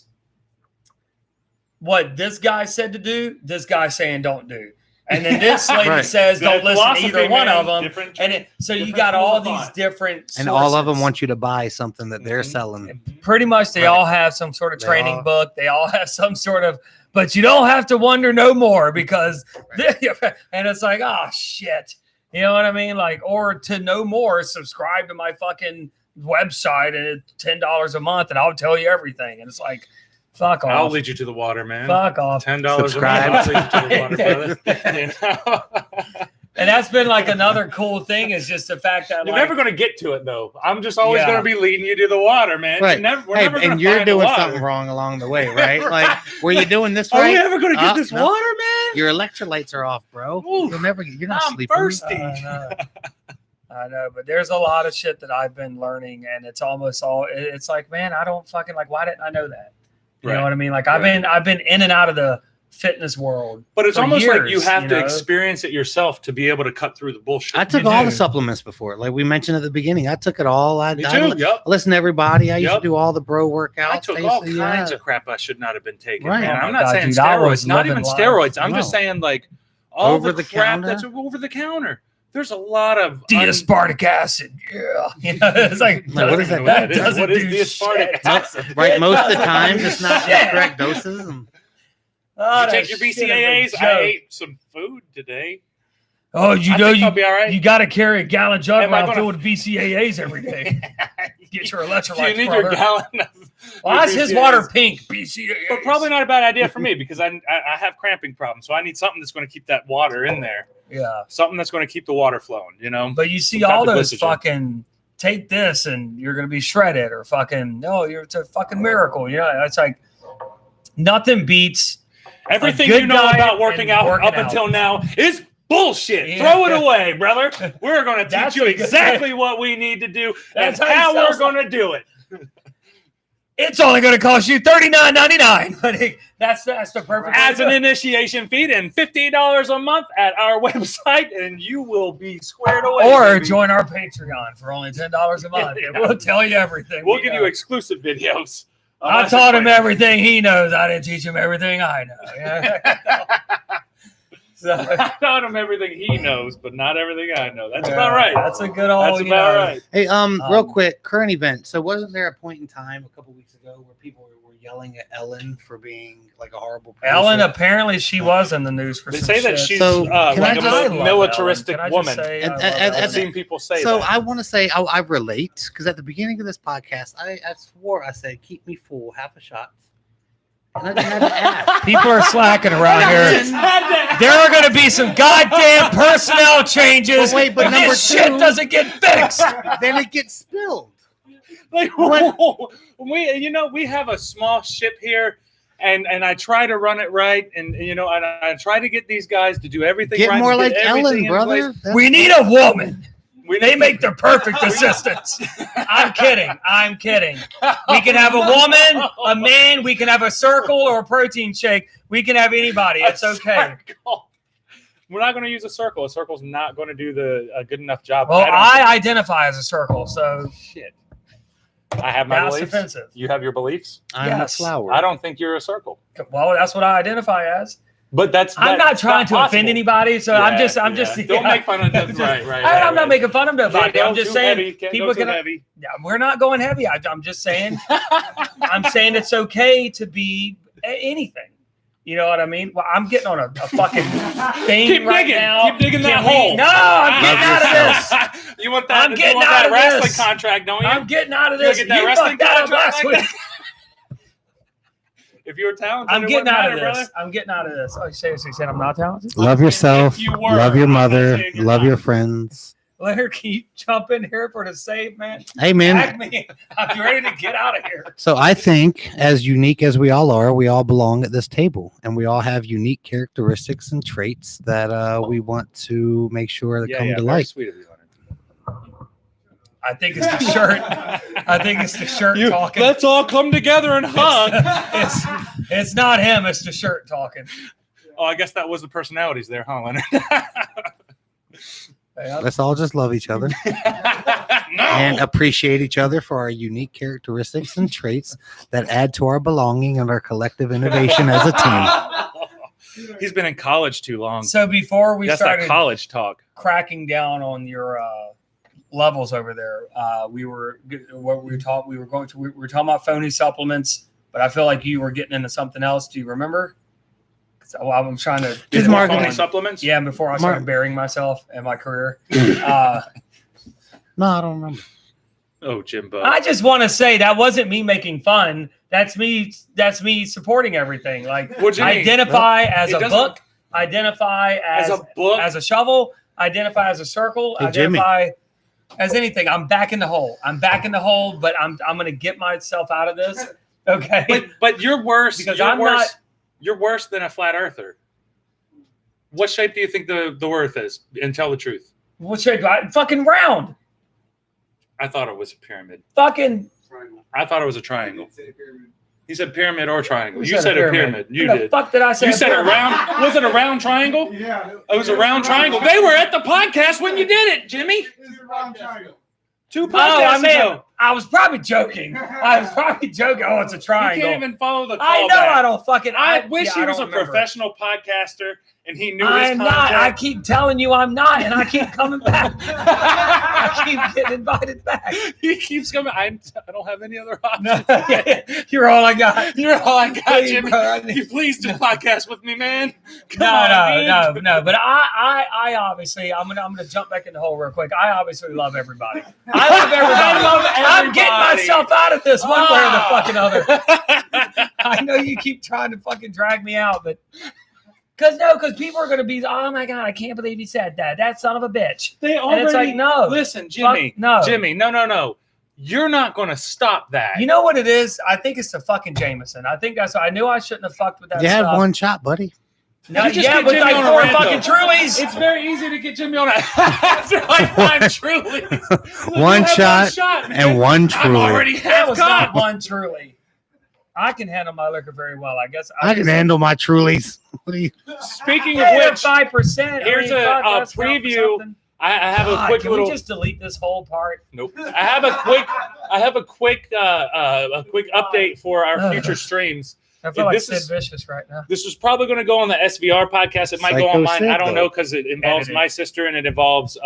what this guy said to do, this guy saying don't do. And then this lady says, don't listen to either one of them. And so you got all these different sources. And all of them want you to buy something that they're selling. Pretty much they all have some sort of training book. They all have some sort of, but you don't have to wonder no more because, and it's like, oh, shit. You know what I mean? Like, or to know more, subscribe to my fucking website and it's $10 a month and I'll tell you everything. And it's like, fuck off. I'll lead you to the water, man. Fuck off. $10 subscribe. A month. I'll lead you to the water, brother. You know? And that's been like another cool thing is just the fact that you're never going to get to it, though. I'm just always going to be leading you to the water, man. Right. And you're doing something wrong along the way, right? Like, were you doing this right? Are we ever going to get this water, man? Your electrolytes are off, bro. Oof. You're not sleeping. I'm thirsty. I know, but there's a lot of shit that I've been learning, and it's almost all. It's like, man, I don't fucking like. Why didn't I know that? You know what I mean? Like I've been in and out of the fitness world, but it's almost years, like you have to experience it yourself to be able to cut through the bullshit. I took all the supplements before, like we mentioned at the beginning. I took it all. I listened to everybody. I used to do all the bro workouts. I took all kinds of crap I should not have been taking. Right. Man. I'm not saying steroids, not even steroids. I'm just saying like all the crap that's over the counter. There's a lot of D-aspartic acid. Yeah. You know, it's like what is that? What is D-aspartic acid? Right. Most of the time, it's not the correct doses. You take your BCAAs. I ate some food today. Oh, I'll be all right. You got to carry a gallon jug around filled with BCAAs every day. Get your electrolytes. You need your gallon of. Why is his water pink? BCAAs. But probably not a bad idea for me because I have cramping problems, so I need something that's going to keep that water in there. Yeah, something that's going to keep the water flowing. You know. But you see all those fucking take this and you're going to be shredded or fucking it's a fucking miracle. You know, it's like nothing beats everything you know about working out up until now is bullshit. Yeah. Throw it away, brother. We're going to teach you exactly what we need to do. That's how we're going to do it. It's only going to cost you $39.99. That's the perfect. As an initiation fee and $15 a month at our website, and you will be squared away. Or join our Patreon for only $10 a month. And we'll tell you everything. We'll give you exclusive videos. I taught him everything he knows. I didn't teach him everything I know. Yeah. So I taught him everything he knows, but not everything I know. That's about right. That's a good old. That's about right. Hey, real quick, current event. So wasn't there a point in time a couple weeks ago where people were yelling at Ellen for being like a horrible producer. Ellen, apparently she was in the news for They some say that shit. she's So, like I a love militaristic Ellen. Can I woman. just say And- I love and- I've Ellen? seen people say So that. I want to say I relate because at the beginning of this podcast, I swore I said keep me full, half a shot. And I didn't have to ask. People are slacking around here. There are going to be some goddamn personnel changes. But wait, but if number this shit two- doesn't get fixed. Then it gets spilled. Like, we have a small ship here, and I try to run it right, and and I try to get these guys to do everything Get right. more and like get everything Ellen, in brother. place. We need a woman. We They make the perfect assistants. I'm kidding. We can have a woman, a man. We can have a circle or a protein shake. We can have anybody. It's okay. Circle. We're not going to use a circle. A circle's not going to do a good enough job. Well, don't I identify as a circle, so shit. I have my that's beliefs. offensive. You have your beliefs. I'm Yes. a flower. I don't think you're a circle. Well, that's what I identify as. But I'm not trying to offend anybody, so I'm just. Don't make fun of them. Right. I'm not making fun of nobody. I'm just saying people can. Heavy. Yeah, we're not going heavy. I'm just saying. I'm saying it's okay to be anything. You know what I mean? Well, I'm getting on a fucking thing Keep right digging. now. Keep digging that Can we- hole. No, I'm getting out of this. You want that? I'm getting you want out that of wrestling this. contract, don't you? I'm getting out of You this. get that You wrestling fucked that up contract last like week. If you were talented, I'm it getting wouldn't out of matter, this. brother. I'm getting out of this. Oh, you seriously said I'm not talented? Love yourself. If you were, Love your I'm not mother. saying you're Love not. your friends. Let her keep jumping here for the save, man. Hey, man. Tag me. I'm ready to get out of here. So I think, as unique as we all are, we all belong at this table, and we all have unique characteristics and traits that we want to make sure that come to very light. sweet of you, Leonard. I think it's the shirt. I think it's the shirt talking. Let's all come together and hug. It's not him. It's the shirt talking. Oh, I guess that was the personalities there, huh, Leonard? Let's all just love each other and appreciate each other for our unique characteristics and traits that add to our belonging and our collective innovation as a team. He's been in college too long. So before we That's that started college talk. cracking down on your levels over there, we were talking about phony supplements, but I feel like you were getting into something else. Do you remember? So I'm trying to Just marketing supplements. Yeah, before I started burying myself in my career. No, I don't remember. Oh, Jimbo. I just want to say that wasn't me making fun. That's me supporting everything. Like What do you mean? identify as It a doesn't- book, identify as a book. as a shovel, identify as a circle, Hey, Jimmy. identify as anything. I'm back in the hole. But I'm gonna get myself out of this. Okay. But you're worse. Because you're I'm worse. not- You're worse than a flat earther. What shape do you think the Earth is? And tell the truth. What shape? Fucking round. I thought it was a pyramid. Fucking. I thought it was a triangle. He said pyramid or triangle. Who You said a pyramid. You Who did. the fuck did I say? You said a round. Was it a round triangle? Yeah. It was a round triangle. They were at the podcast when you did it, Jimmy. It's a round triangle. 2 podcasts Oh, ago. I was probably joking. Oh, it's a You triangle. can't even follow the call I know back. I don't fucking. I wish he I was a don't remember. professional podcaster and he knew I his am not. I content. keep telling you I'm not, and I keep coming back. I keep getting invited back. He keeps coming. I don't have any other No, options. you're all I got. You're all I got, Please, Jimmy. bro, I need- You please do podcast with me, man. Come on, man. No. But I obviously, I'm gonna jump back in the hole real quick. I obviously love everybody. I love everybody. I love I'm getting everybody. myself out of this one way or the Ah. fucking other. I know you keep trying to fucking drag me out, but because people are gonna be, oh my god, I can't believe he said that. That son of a bitch. They And already it's like, no. Listen, Jimmy. Fuck, no. Jimmy, no. You're not going to stop that. You know what it is? I think it's the fucking Jameson. I think that's why I knew I shouldn't have fucked with that You had stuff. one shot, buddy. No, You just yeah, get with Jimmy like on a 4 rant, fucking though. Trulies. It's very easy to get Jimmy on after like 5 Trulies. Look, One you have shot man. and one I'm truly. already That half was gone. not one Truly. I can handle my liquor very well. I guess I can handle my Trulies. What do you? Speaking of They're which, 5%. here's a preview. I have a quick can little. we just delete this whole part? Nope. I have a quick update for our future streams. I feel like This Sid is- Vicious right now. This is probably going to go on the SVR podcast. It might go Psycho on mine. Sid, I don't though. know because it involves Edited. my sister and it involves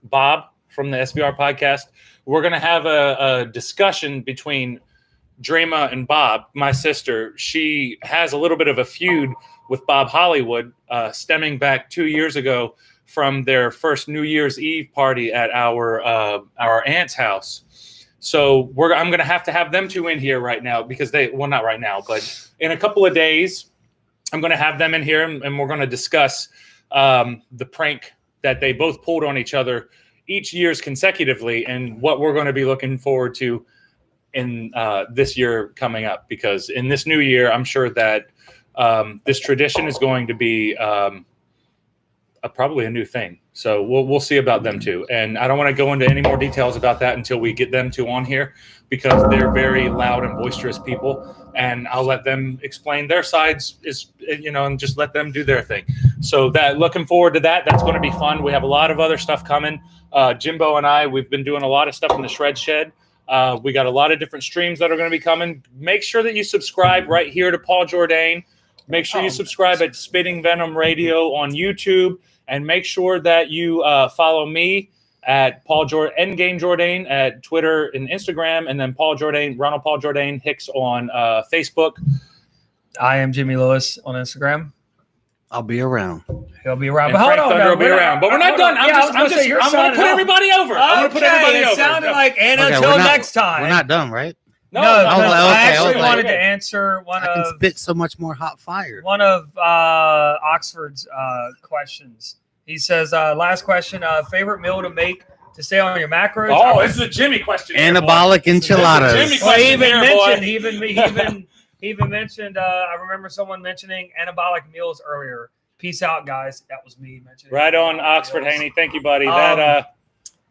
Bob from the SVR podcast. We're going to have a discussion between Drema and Bob, my sister, she has a little bit of a feud with Bob Hollywood, stemming back 2 years ago from their first New Year's Eve party at our aunt's house. So I'm going to have them two in here right now because not right now, but in a couple of days, I'm going to have them in here and we're going to discuss the prank that they both pulled on each other each year's consecutively and what we're going to be looking forward to in this year coming up. Because in this new year, I'm sure that this tradition is going to be probably a new thing. So we'll see about them too. And I don't want to go into any more details about that until we get them two on here, because they're very loud and boisterous people, and I'll let them explain their sides, and just let them do their thing. So looking forward to that. That's going to be fun. We have a lot of other stuff coming. Jimbo and I, we've been doing a lot of stuff in the Shred Shed. We got a lot of different streams that are going to be coming. Make sure that you subscribe right here to Paul Jordane. Make sure you subscribe at Spitting Venom Radio on YouTube. And make sure that you follow me at Endgame Jordane at Twitter and Instagram, and then Ronald Paul Jordane Hicks on Facebook. I am Jimmy Lewis on Instagram. I'll be around. He'll be around. And But Frank hold on, Thunder no, will be around. But we're not done. I'm going to put everybody over. I'm going to put everybody over. It sounded like, and Okay, until we're not- next time. We're not done, right? No, No, because I actually okay. wanted to answer I can spit so much more hot fire. one of Oxford's questions. He says, last question, favorite meal to make to stay on your macros? Oh, this is a Jimmy question. Anabolic enchiladas. Jimmy Well, he even question here, mentioned, he even mentioned, I remember someone mentioning anabolic meals earlier. Peace out, guys. That was me mentioning. Right on, anabolic Oxford meals. Haney. Thank you, buddy.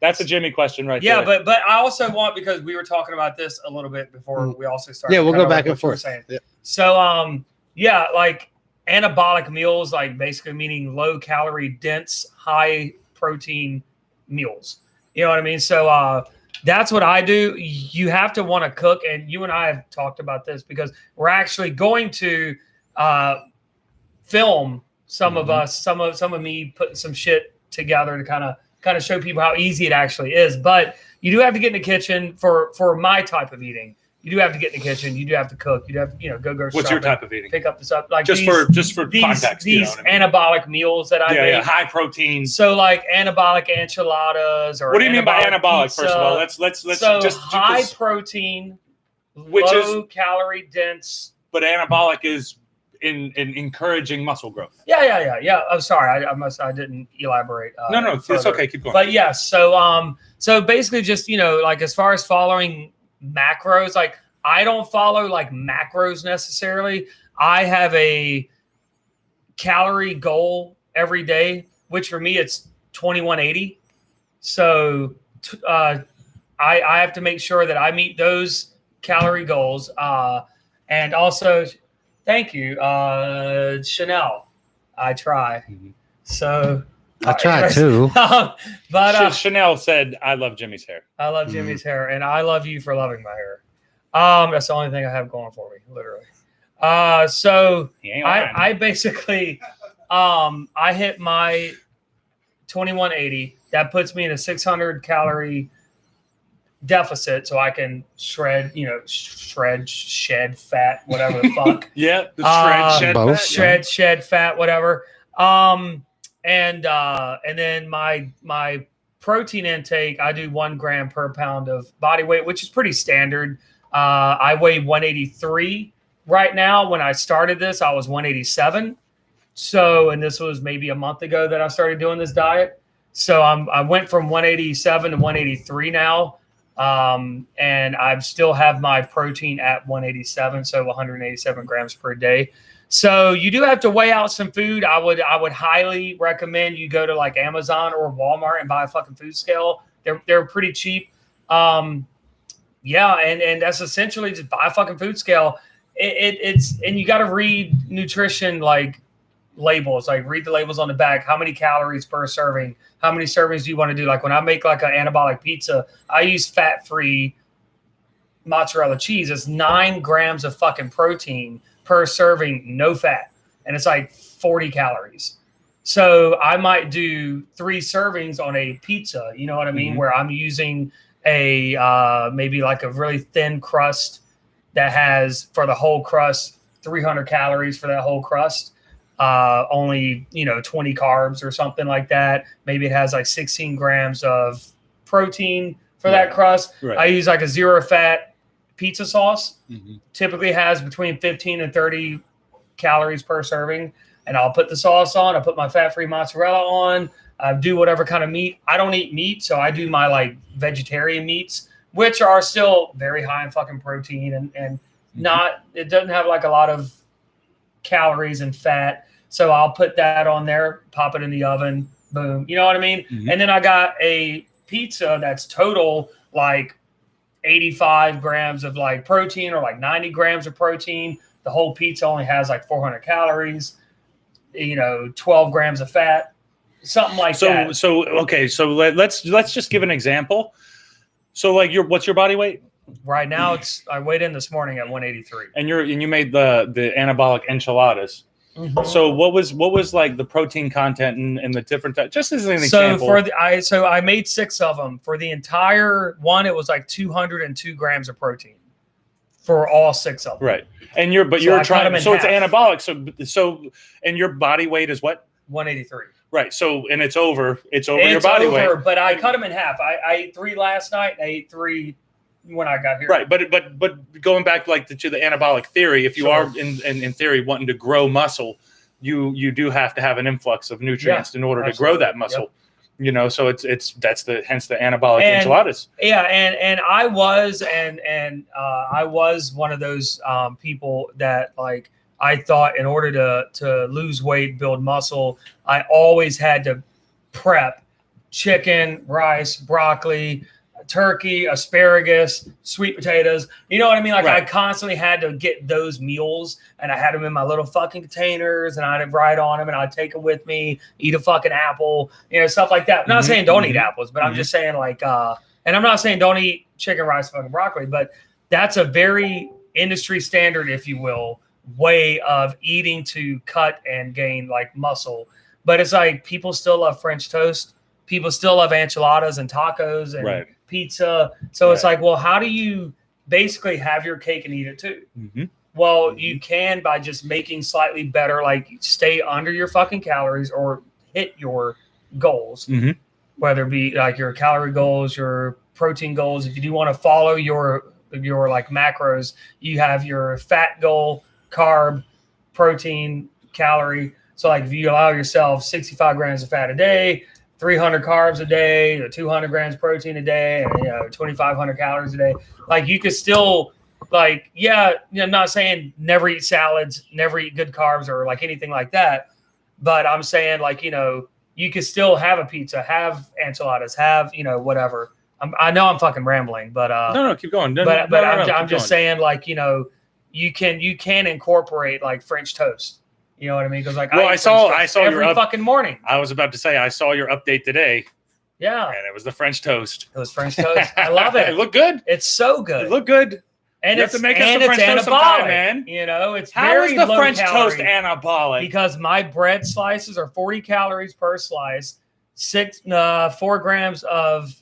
That's a Jimmy question right Yeah, there. but I also want, because we were talking about this a little bit before we also started. Yeah, we'll kind go of back like and what you were forth. saying. Yeah. So, like anabolic meals, like basically meaning low calorie, dense, high protein meals. You know what I mean? So that's what I do. You have to want to cook, and you and I have talked about this because we're actually going to film some of us, some of me putting some shit together to kind of show people how easy it actually is. But you do have to get in the kitchen for my type of eating. You do have to get in the kitchen. You do have to cook. You do have to, go grocery What's your shopping, type of eating? pick up this up. Like Just for context. These you know what I mean? anabolic meals that I make. Yeah, high protein. So like anabolic enchiladas or What do you mean by anabolic? pizza. First of all, let's so just high protein, which low calorie dense. but anabolic is in encouraging muscle growth. Yeah. I'm sorry, I didn't elaborate. No, it's further. okay. Keep going. But yeah, so basically, just like as far as following macros, like I don't follow like macros necessarily. I have a calorie goal every day, which for me it's 2180. So I have to make sure that I meet those calorie goals. And also, thank you, Chanel. I try. So I try too. But Chanel said, "I love Jimmy's hair." I love Jimmy's hair, and I love you for loving my hair. That's the only thing I have going for me, literally. So I basically, I hit my 2180. That puts me in a 600 calorie deficit, so I can shed fat, whatever the fuck. Yeah, the shed fat, whatever. And then my protein intake, I do 1 gram per pound of body weight, which is pretty standard. I weigh 183 right now. When I started this, I was 187. So, and this was maybe a month ago that I started doing this diet. So I went from 187 to 183 now. And I still have my protein at 187, so 187 grams per day. So you do have to weigh out some food. I would highly recommend you go to like Amazon or Walmart and buy a fucking food scale. They're pretty cheap. Yeah, and that's essentially just buy a fucking food scale. It's and you got to read nutrition like labels, like read the labels on the back. How many calories per serving? How many servings do you want to do? Like when I make like an anabolic pizza, I use fat-free mozzarella cheese. It's 9 grams of fucking protein per serving, no fat, and it's like 40 calories. So I might do 3 servings on a pizza. You know what I mean? Mm-hmm. Where I'm using a maybe like a really thin crust that has for the whole crust 300 calories for that whole crust. Only 20 carbs or something like that. Maybe it has like 16 grams of protein for that crust. Right. I use like a 0 fat pizza sauce. Typically has between 15 and 30 calories per serving. And I'll put the sauce on. I put my fat-free mozzarella on. I do whatever kind of meat. I don't eat meat, so I do my like vegetarian meats, which are still very high in fucking protein and not. It doesn't have like a lot of calories and fat. So I'll put that on there, pop it in the oven, boom. You know what I mean? And then I got a pizza that's total like 85 grams of like protein or like 90 grams of protein. The whole pizza only has like 400 calories, 12 grams of fat, something like that. So let's just give an example. So like what's your body weight? Right now I weighed in this morning at 183. And you made the anabolic enchiladas. So what was like the protein content and the different just as an example? So I made 6 of them. For the entire one, it was like 202 grams of protein for all 6 of them. Right. And you're trying so it's anabolic. So and your body weight is what? 183. Right. So and it's over your body weight. But I cut them in half. I ate 3 last night. I ate 3 when I got here. Right. But going back like to the anabolic theory, if you are in theory wanting to grow muscle, you do have to have an influx of nutrients in order to grow that muscle. Yep. So it's hence the anabolic enchiladas. Yeah, and I was I was one of those people that like I thought in order to lose weight, build muscle, I always had to prep chicken, rice, broccoli, turkey, asparagus, sweet potatoes. You know what I mean? Like I constantly had to get those meals and I had them in my little fucking containers and I'd write on them and I'd take them with me, eat a fucking apple, stuff like that. I'm not saying don't eat apples, but I'm just saying like, and I'm not saying don't eat chicken, rice, fucking broccoli, but that's a very industry standard, if you will, way of eating to cut and gain like muscle. But it's like people still love French toast. People still love enchiladas and tacos and pizza. So it's like, well, how do you basically have your cake and eat it too? Well, you can by just making slightly better, like stay under your fucking calories or hit your goals, whether it be like your calorie goals, your protein goals. If you do want to follow your like macros, you have your fat goal, carb, protein, calorie. So like if you allow yourself 65 grams of fat a day, 300 carbs a day, or 200 grams protein a day, and 2,500 calories a day. Like you could still, like, I'm not saying never eat salads, never eat good carbs, or like anything like that. But I'm saying like you could still have a pizza, have enchiladas, have whatever. I know I'm fucking rambling, but no, keep going. I'm just saying like you can incorporate like French toast. You know what I mean? Because like, I saw every fucking morning. I was about to say I saw your update today. Yeah, and it was the French toast. It was French toast. I love it. It looked good. It's so good. It looked good. And you have to make us some French toast sometime, man. It's how is the French toast anabolic? Because my bread slices are 40 calories per slice, 4 grams of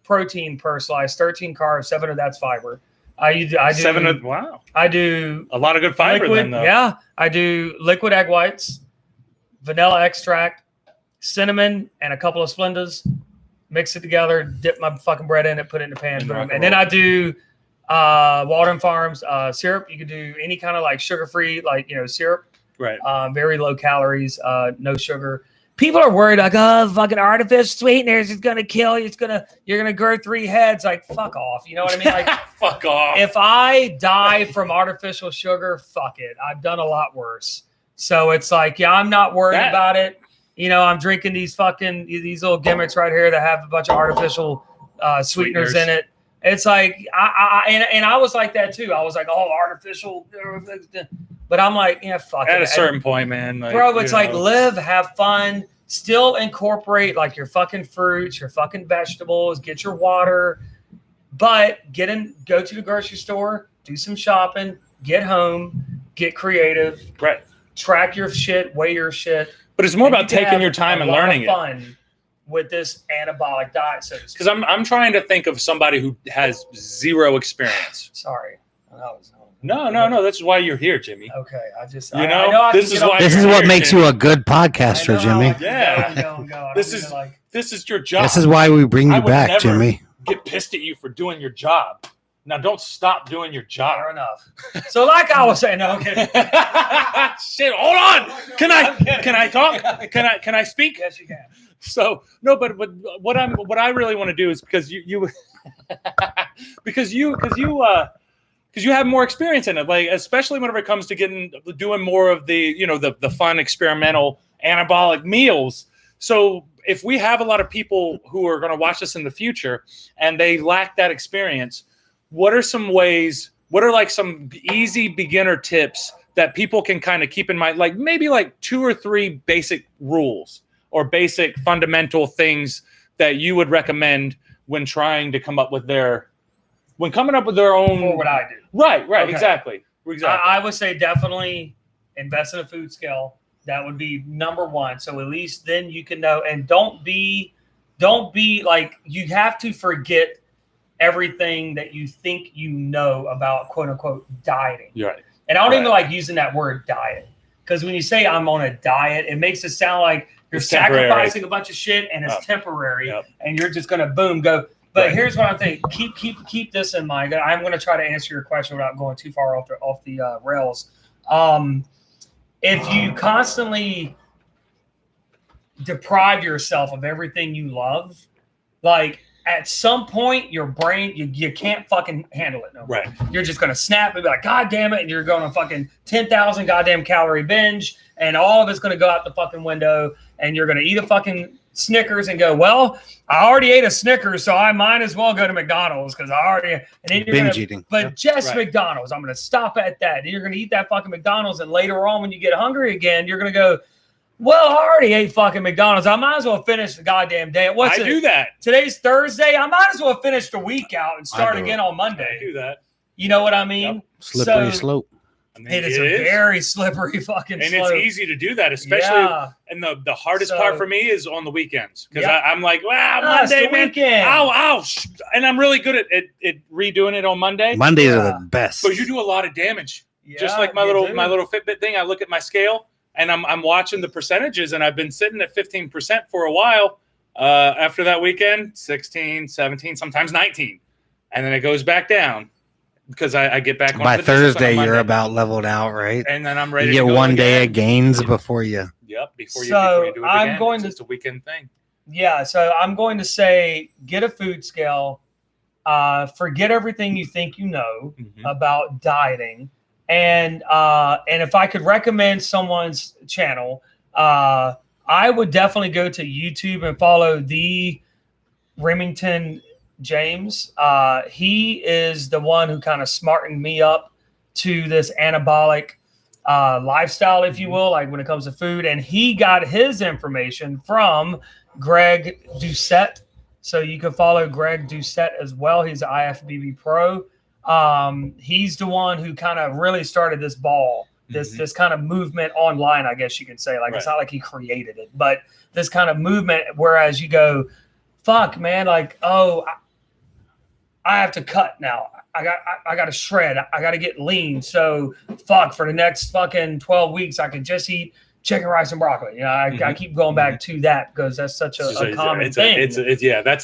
protein per slice, 13 carbs, 7 of that's fiber. I do 7. Wow. I do a lot of good fiber then, though. Yeah. I do liquid egg whites, vanilla extract, cinnamon, and a couple of Splendas. Mix it together, dip my fucking bread in it, put it in the pan, boom. And then I do Walden Farms syrup. You can do any kind of like sugar-free, like syrup. Right. Very low calories, no sugar. People are worried like, oh, fucking artificial sweeteners is gonna kill you. You're gonna grow 3 heads. Like, fuck off. You know what I mean? Like, fuck off. If I die from artificial sugar, fuck it. I've done a lot worse. So it's like, I'm not worried about it. I'm drinking these little gimmicks right here that have a bunch of artificial sweeteners in it. It's like, I was like that too. I was like, oh, artificial. But I'm like, fuck it. At a certain point, man. Like, bro, it's like live, have fun, still incorporate like your fucking fruits, your fucking vegetables, get your water, but go to the grocery store, do some shopping, get home, get creative, right? Track your shit, weigh your shit. But it's more about taking your time and learning it. Fun with this anabolic diet, so to speak. Because I'm trying to think of somebody who has zero experience. Sorry. No. That's why you're here, Jimmy. Okay, this is why. This is what makes you a good podcaster, Jimmy. This is your job. This is why we bring you back, Jimmy. Get pissed at you for doing your job. Now don't stop doing your job. Fair enough. So, like I was saying, okay. Shit, hold on. Can I talk? Can I speak? Yes, you can. So no, but what I really want to do is because you because you have more experience in it, like especially whenever it comes to doing more of the the fun experimental anabolic meals. So if we have a lot of people who are going to watch this in the future and they lack that experience, what are some ways? What are like some easy beginner tips that people can kind of keep in mind? Like maybe like 2 or 3 basic rules or basic fundamental things that you would recommend when trying to come up with their own. For what I do. Right. Okay. Exactly. I would say definitely invest in a food scale. That would be number one. So at least then you can know, and don't be like, you have to forget everything that you think you know about quote unquote dieting. Right. And I don't even like using that word diet, because when you say I'm on a diet, it makes it sound like you're sacrificing a bunch of shit and it's temporary and you're just going to go. But here's what I'm thinking. Keep this in mind. I'm going to try to answer your question without going too far off the rails. If you constantly deprive yourself of everything you love, like at some point your brain, you can't fucking handle it no more. Right. You're just going to snap and be like, God damn it. And you're going to fucking 10,000 goddamn calorie binge, and all of it's going to go out the fucking window, and you're going to eat a fucking Snickers and go, well, I already ate a Snickers, so I might as well go to McDonald's because I already, and then you're binge eating. But just McDonald's, I'm going to stop at that. And you're going to eat that fucking McDonald's, and later on when you get hungry again, you're going to go, well, I already ate fucking McDonald's. I might as well finish the goddamn day. I do that. Today's Thursday. I might as well finish the week out and start again on Monday. I do that. You know what I mean? Yep. Slippery slope. I mean, it is a very slippery fucking slope. And it's easy to do that, especially. And the hardest part for me is on the weekends, because I'm like, wow, Monday, man. Weekend. Ow. And I'm really good at redoing it on Monday. Mondays are the best. But you do a lot of damage. Just like my little Fitbit thing. I look at my scale and I'm watching the percentages, and I've been sitting at 15% for a while. After that weekend, 16, 17, sometimes 19. And then it goes back down. Because I get back on by Thursday, you're about leveled out, right? And then I'm ready. You get one day of gains before you. Yep, before you do it again. It's a weekend thing. Yeah, so I'm going to say get a food scale. Forget everything you think you know about dieting, and if I could recommend someone's channel, I would definitely go to YouTube and follow the Remington James. He is the one who kind of smartened me up to this anabolic lifestyle, if you will, like when it comes to food. And he got his information from Greg Doucette. So you can follow Greg Doucette as well. He's an IFBB pro. He's the one who kind of really started this this kind of movement online, I guess you could say. Like, it's not like he created it, but this kind of movement, whereas you go, fuck, man, like, I have to cut now. I got to shred. I got to get lean. So fuck, for the next fucking 12 weeks, I can just eat chicken, rice, and broccoli. You know, I keep going back to that because that's such a common thing. That's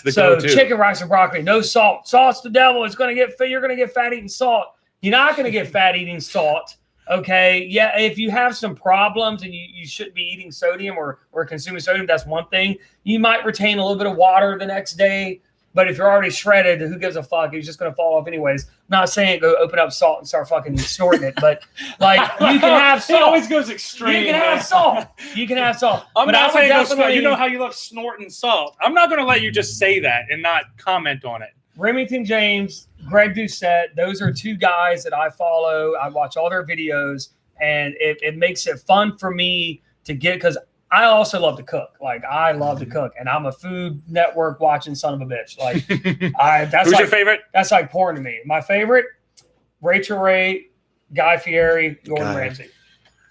the go-to. So chicken, rice, and broccoli, no salt. Salt's the devil. You're going to get fat eating salt. You're not going to get fat eating salt. Okay. Yeah. If you have some problems and you shouldn't be eating sodium or consuming sodium, that's one thing. You might retain a little bit of water the next day. But if you're already shredded, who gives a fuck? He's just going to fall off anyways. I'm not saying go open up salt and start fucking snorting it, but like you can have salt. It always goes extreme. You can have salt. You can have salt. I'm not saying you know how you love snorting salt. I'm not going to let you just say that and not comment on it. Remington James, Greg Doucette, those are two guys that I follow. I watch all their videos, and it makes it fun for me to get, because I also love to cook. Like, I love to cook, and I'm a Food Network watching son of a bitch. Like, who's your favorite? That's like porn to me. My favorite: Rachel Ray, Guy Fieri, Gordon Ramsay.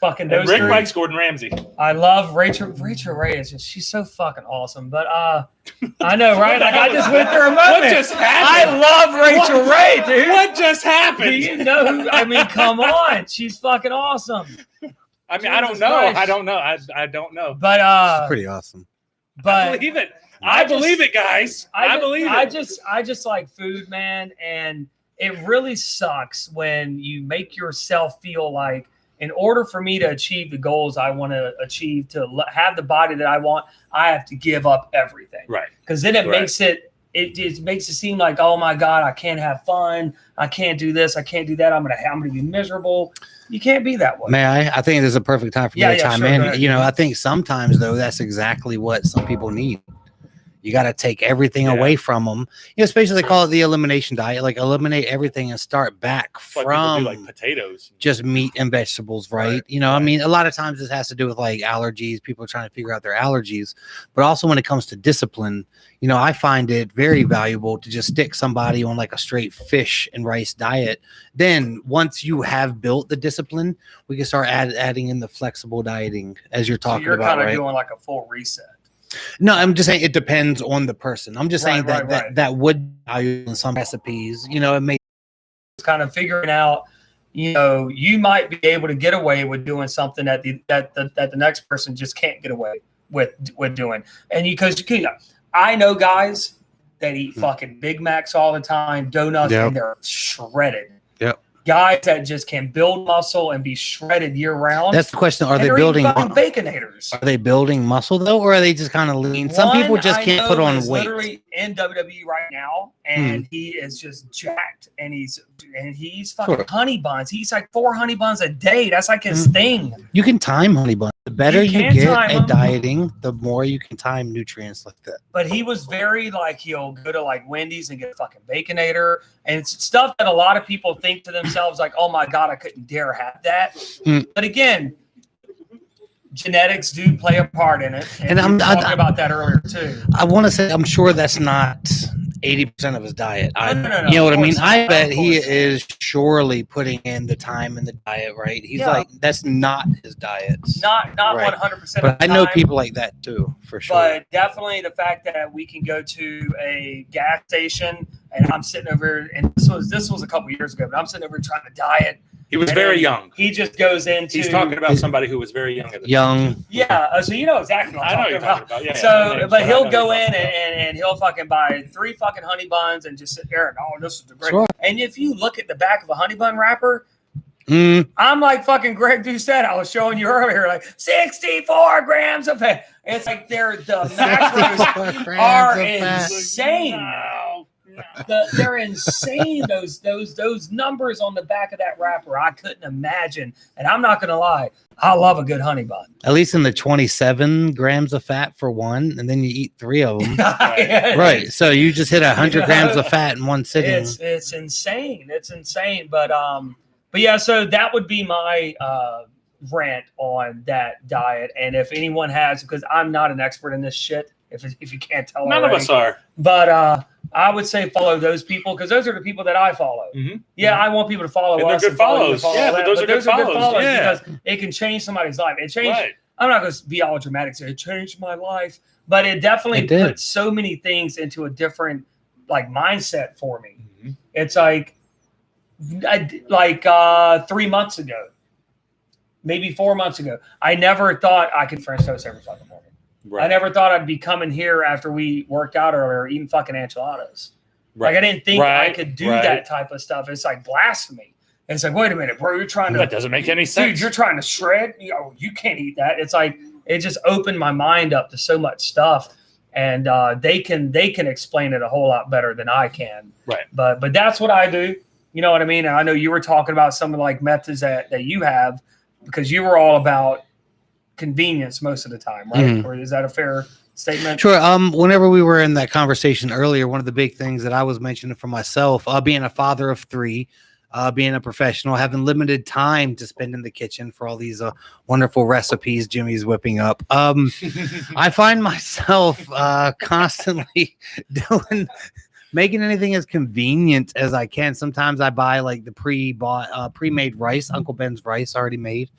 Fucking those Rick three. likes Gordon Ramsay. I love Rachel Ray. She's so fucking awesome. But I know, right? Like I just went through a moment. What just happened? I love Rachel Ray, dude. What just Do happened? you know who? I mean, come on. She's fucking awesome. I mean, I don't know. Christ. I don't know. I don't know. But She's pretty awesome. but I believe it. I believe it, guys. I believe it. I just like food, man, and it really sucks when you make yourself feel like, in order for me to achieve the goals I want to achieve, to have the body that I want, I have to give up everything. Right. Because then it makes it makes it seem like, oh my God, I can't have fun. I can't do this. I can't do that. I'm gonna be miserable. You can't be that way. Man, I think there's a perfect time for me to chime sure, in. You know, I think sometimes though that's exactly what some people need. You got to take everything away from them. You know, especially they call it the elimination diet. Like eliminate everything and start back from like potatoes, just meat and vegetables, right? You know, I mean, a lot of times this has to do with like allergies. People are trying to figure out their allergies, but also when it comes to discipline, you know, I find it very valuable to just stick somebody on like a straight fish and rice diet. Then once you have built the discipline, we can start adding in the flexible dieting as you're talking about. You're kind of right? doing like a full reset. No, I'm just saying it depends on the person. I'm just saying Right. that would value in some recipes. You know, it may kind of figuring out, you know, you might be able to get away with doing something that the next person just can't get away with doing. And because I know guys that eat fucking Big Macs all the time, donuts, and they're shredded. Yep. Guys that just can build muscle and be shredded year round. That's the question. Are they building baconators? Are they building muscle though, or are they just kind of lean? Some people just can't put on weight. Literally in WWE right now, and he is just jacked, and he's fucking honey buns. He's like 4 honey buns a day. That's like his thing. You can time honey buns. The better you get at them. dieting, the more you can time nutrients like that. But he was very like, he'll go to like Wendy's and get a fucking baconator, and it's stuff that a lot of people think to themselves like, oh my God, I couldn't dare have that. But again, genetics do play a part in it. And I'm talking about that earlier too. I want to say, I'm sure that's not 80% of his diet. No, you know what I mean? I bet he is surely putting in the time in the diet, right? He's like, that's not his diet. Not 100%. But I know people like that too, for sure. But definitely the fact that we can go to a gas station and I'm sitting over, and this was a couple years ago, but I'm sitting over trying to diet. He was very young. He just goes into. He's talking about somebody who was very young. Yeah. So you know exactly what I'm talking about. Yeah, so, but he'll go in and he'll fucking buy 3 fucking honey buns and just sit there and, oh, this is the great. Sure. And if you look at the back of a honey bun wrapper, I'm like fucking Greg Doucette. I was showing you earlier, like 64 grams of fat. It's like the macros are insane. They're insane. Those numbers on the back of that wrapper, I couldn't imagine. And I'm not gonna lie, I love a good honey bun. At least in the 27 grams of fat for one, and then you eat 3 of them. Right. So you just hit 100 grams of fat in one sitting. It's insane. It's insane. But yeah. So that would be my rant on that diet. And if anyone has, because I'm not an expert in this shit. If you can't tell, none of us are. But I would say follow those people because those are the people that I follow. Yeah, I want people to follow us. They're good follows. Yeah, but those are good follows. Because it can change somebody's life. It changed. Right. I'm not going to be all dramatic. Say it changed my life, but it definitely put so many things into a different like mindset for me. It's like 3 months ago, maybe 4 months ago, I never thought I could French toast every fucking morning. Right. I never thought I'd be coming here after we worked out earlier eating fucking enchiladas. Right. Like I didn't think I could do that type of stuff. It's like blasphemy. And it's like, wait a minute, bro, you're trying to. That doesn't make any sense. Dude, you're trying to shred. You can't eat that. It's like it just opened my mind up to so much stuff, and they can explain it a whole lot better than I can. Right. But that's what I do. You know what I mean? And I know you were talking about some of the like methods that you have because you were all about convenience most of the time, right? Or is that a fair statement? Sure. Whenever we were in that conversation earlier, one of the big things that I was mentioning for myself, being a father of 3, being a professional, having limited time to spend in the kitchen for all these wonderful recipes Jimmy's whipping up. I find myself constantly doing making anything as convenient as I can. Sometimes I buy like the pre-made rice, Uncle Ben's rice already made.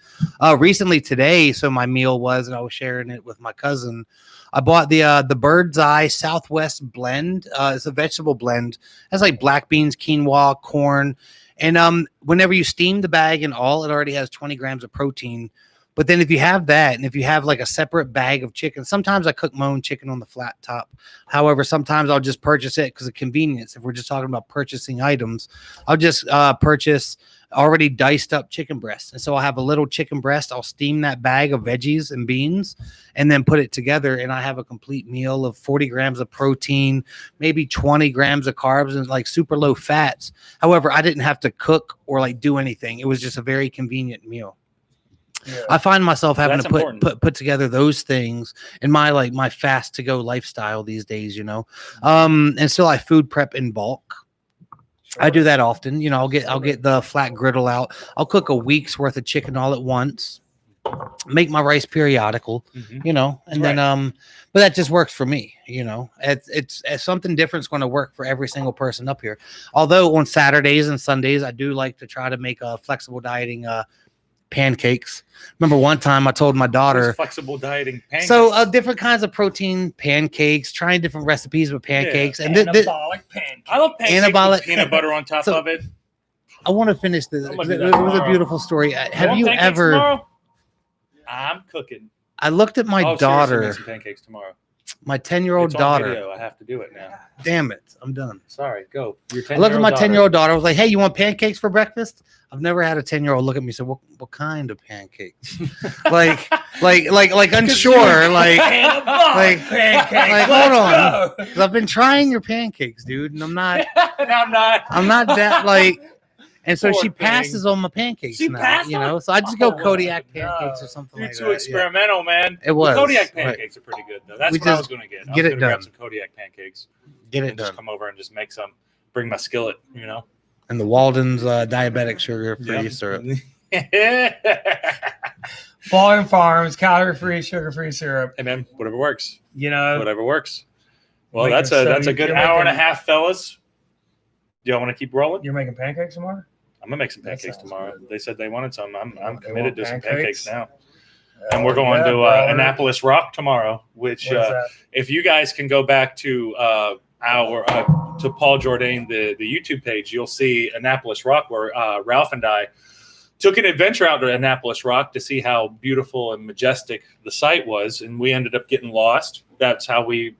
Recently today, so my meal was, and I was sharing it with my cousin. I bought the Bird's Eye Southwest blend. It's a vegetable blend. It has like black beans, quinoa, corn, and whenever you steam the bag and all, it already has 20 grams of protein. But then if you have that, and if you have like a separate bag of chicken, sometimes I cook my own chicken on the flat top. However, sometimes I'll just purchase it because of convenience. If we're just talking about purchasing items, I'll just purchase already diced up chicken breast. And so I'll have a little chicken breast. I'll steam that bag of veggies and beans and then put it together. And I have a complete meal of 40 grams of protein, maybe 20 grams of carbs and like super low fats. However, I didn't have to cook or like do anything. It was just a very convenient meal. Yeah. I find myself having to put together those things in my fast to go lifestyle these days, you know. And still I food prep in bulk. Sure. I do that often. You know, I'll get the flat griddle out. I'll cook a week's worth of chicken all at once. Make my rice periodical, you know, and then but that just works for me, you know. It's something different is going to work for every single person up here. Although on Saturdays and Sundays I do like to try to make a flexible dieting pancakes. Remember one time I told my daughter flexible dieting pancakes. So different kinds of protein pancakes, trying different recipes with pancakes. Yeah. And anabolic pancakes. I love pancakes with peanut butter on top of it. I want to finish this. It was a beautiful story. Have you ever tomorrow? I'm cooking. I looked at my daughter. Make some pancakes tomorrow. My 10-year-old daughter. Video. I have to do it now. Damn it. I'm done. Sorry, go. I looked at my 10-year-old daughter. I was like, hey, you want pancakes for breakfast? I've never had a 10-year-old look at me and say, what kind of pancakes? like unsure. Like pancakes. Hold on. Because I've been trying your pancakes, dude. And I'm not that like. And so she passes on my pancakes now, you know. So I just go Kodiak pancakes or something like that. You're too experimental, man. It was. Kodiak pancakes are pretty good, though. That's what I was going to get. Get it done. Grab some Kodiak pancakes. Get it done. Just come over and just make some. Bring my skillet, you know. And the Walden's diabetic sugar-free syrup. Baldwin Farms, calorie-free, sugar-free syrup. Hey, man, whatever works. You know. Whatever works. Well, that's a good hour and a half, fellas. Do y'all want to keep rolling? You're making pancakes tomorrow? I'm gonna make some pancakes tomorrow. Good. They said they wanted some. I'm committed to some pancakes now. And we're going to Annapolis Rock tomorrow, which if you guys can go back to to Paul Jordane, the YouTube page, you'll see Annapolis Rock, where Ralph and I took an adventure out to Annapolis Rock to see how beautiful and majestic the site was, and we ended up getting lost. That's how we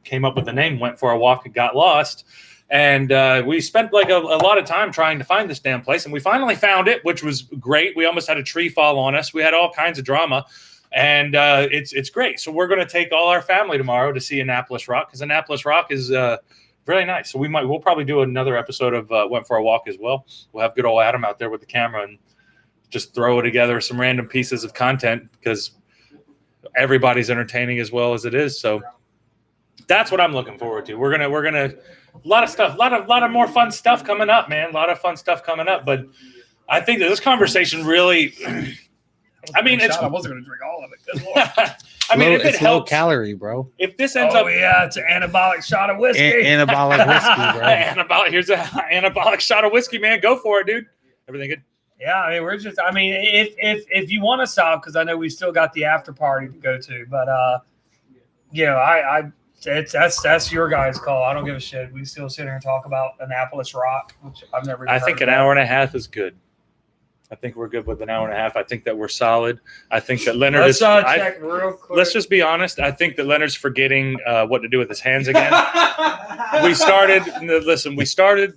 came up with the name. Went for a walk and got lost. And we spent like a lot of time trying to find this damn place. And we finally found it, which was great. We almost had a tree fall on us. We had all kinds of drama. And it's great. So we're going to take all our family tomorrow to see Annapolis Rock, because Annapolis Rock is really nice. So we'll probably do another episode of Went for a Walk as well. We'll have good old Adam out there with the camera and just throw together some random pieces of content, because everybody's entertaining as well as it is. So that's what I'm looking forward to. We're gonna a lot of stuff, a lot of more fun stuff coming up, man. A lot of fun stuff coming up. But I think that this conversation really, I mean, I wasn't gonna drink all of it. Good Lord. I mean, if it helps, low calorie, bro. If this ends up, it's an anabolic shot of whiskey. Anabolic whiskey, bro. Here's an anabolic shot of whiskey, man. Go for it, dude. Everything good? Yeah, I mean, if you want to stop, because I know we still got the after party to go to, but that's your guys' call. I don't give a shit. We still sit here and talk about Annapolis Rock, which I've never. I think an hour and a half is good. I think we're good with an hour and a half. I think that we're solid. I think that Leonard Let's check real quick. Let's just be honest. I think that Leonard's forgetting what to do with his hands again. We started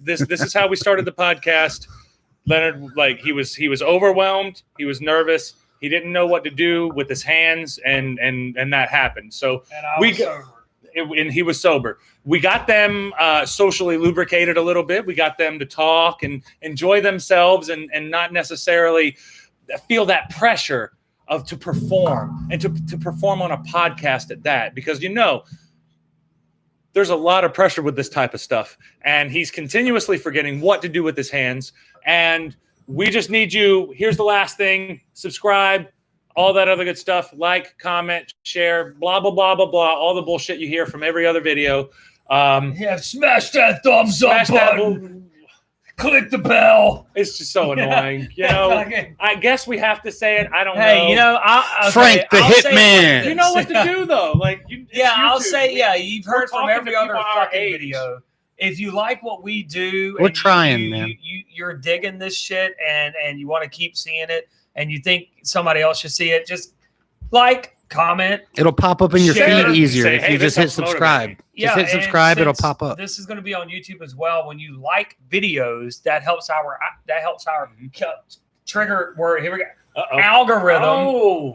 this. This is how we started the podcast. Leonard, he was overwhelmed. He was nervous. He didn't know what to do with his hands, and that happened. So and he was sober. We got them socially lubricated a little bit. We got them to talk and enjoy themselves, and not necessarily feel that pressure to perform, and to perform on a podcast at that, because there's a lot of pressure with this type of stuff, and he's continuously forgetting what to do with his hands. And we just need you. Here's the last thing: subscribe, all that other good stuff, like, comment, share, blah, blah, blah, blah, blah, all the bullshit you hear from every other video. Yeah, smash that thumbs up button. Click the bell. It's just so annoying. You know, I guess we have to say it. I don't know. Hey, you know, Frank the Hitman. You know what to do though. Like, I'll say, you've heard from every other fucking video. If you like what we do, we're trying, man. You're digging this shit, and you want to keep seeing it, and you think somebody else should see it, just like, comment. It'll pop up in your share, feed easier say, if hey, you just hit subscribe. Just hit subscribe, it'll pop up. This is going to be on YouTube as well. When you like videos, that helps our trigger word. Here we go. Algorithm.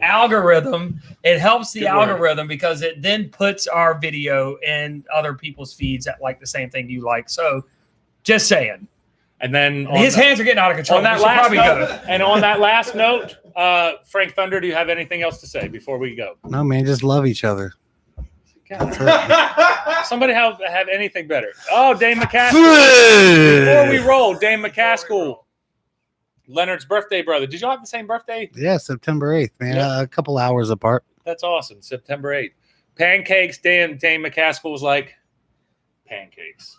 It helps the algorithm because it then puts our video in other people's feeds that like the same thing you like. So, just saying. And then his hands are getting out of control. On that last note, and on that last note, Frank Thunder, do you have anything else to say before we go? No, man, just love each other. Somebody have anything better? Oh, Dane McCaskill. Before we roll, Dane McCaskill, Leonard's birthday brother. Did y'all have the same birthday? Yeah, September 8th, man. Yeah. A couple hours apart. That's awesome. September 8th. Pancakes. Dane McCaskill was like, pancakes.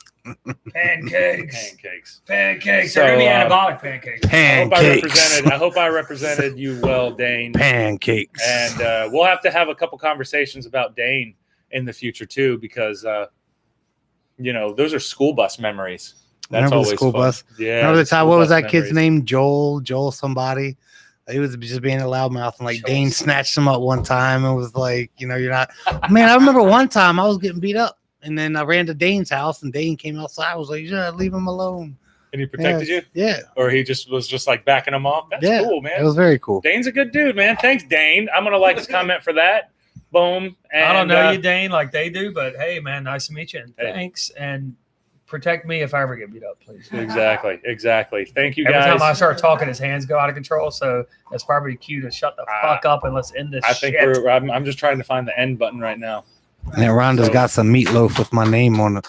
Pancakes. So, They're gonna be anabolic pancakes. I hope I represented you well, Dane. Pancakes. And we'll have to have a couple conversations about Dane in the future too, because those are school bus memories. That's remember always the school fun. bus? Yeah. Remember the time? What was that kid's memories. name? Joel somebody. He was just being a loudmouth, and like Dane snatched him up one time and was like, you're not. Man, I remember one time I was getting beat up. And then I ran to Dane's house, and Dane came outside. I was like, "Yeah, leave him alone." And he protected you? Yeah. Or he was just like backing him off? That's cool, man. It was very cool. Dane's a good dude, man. Thanks, Dane. I'm going to like his comment for that. Boom. And, I don't know you, Dane, like they do, but hey, man, nice to meet you. And thanks. And protect me if I ever get beat up, please. Exactly. Thank you, guys. Every time I start talking, his hands go out of control. So that's probably cue to shut the fuck up and let's end this shit. I think I'm just trying to find the end button right now. And then Rhonda's got some meatloaf with my name on it.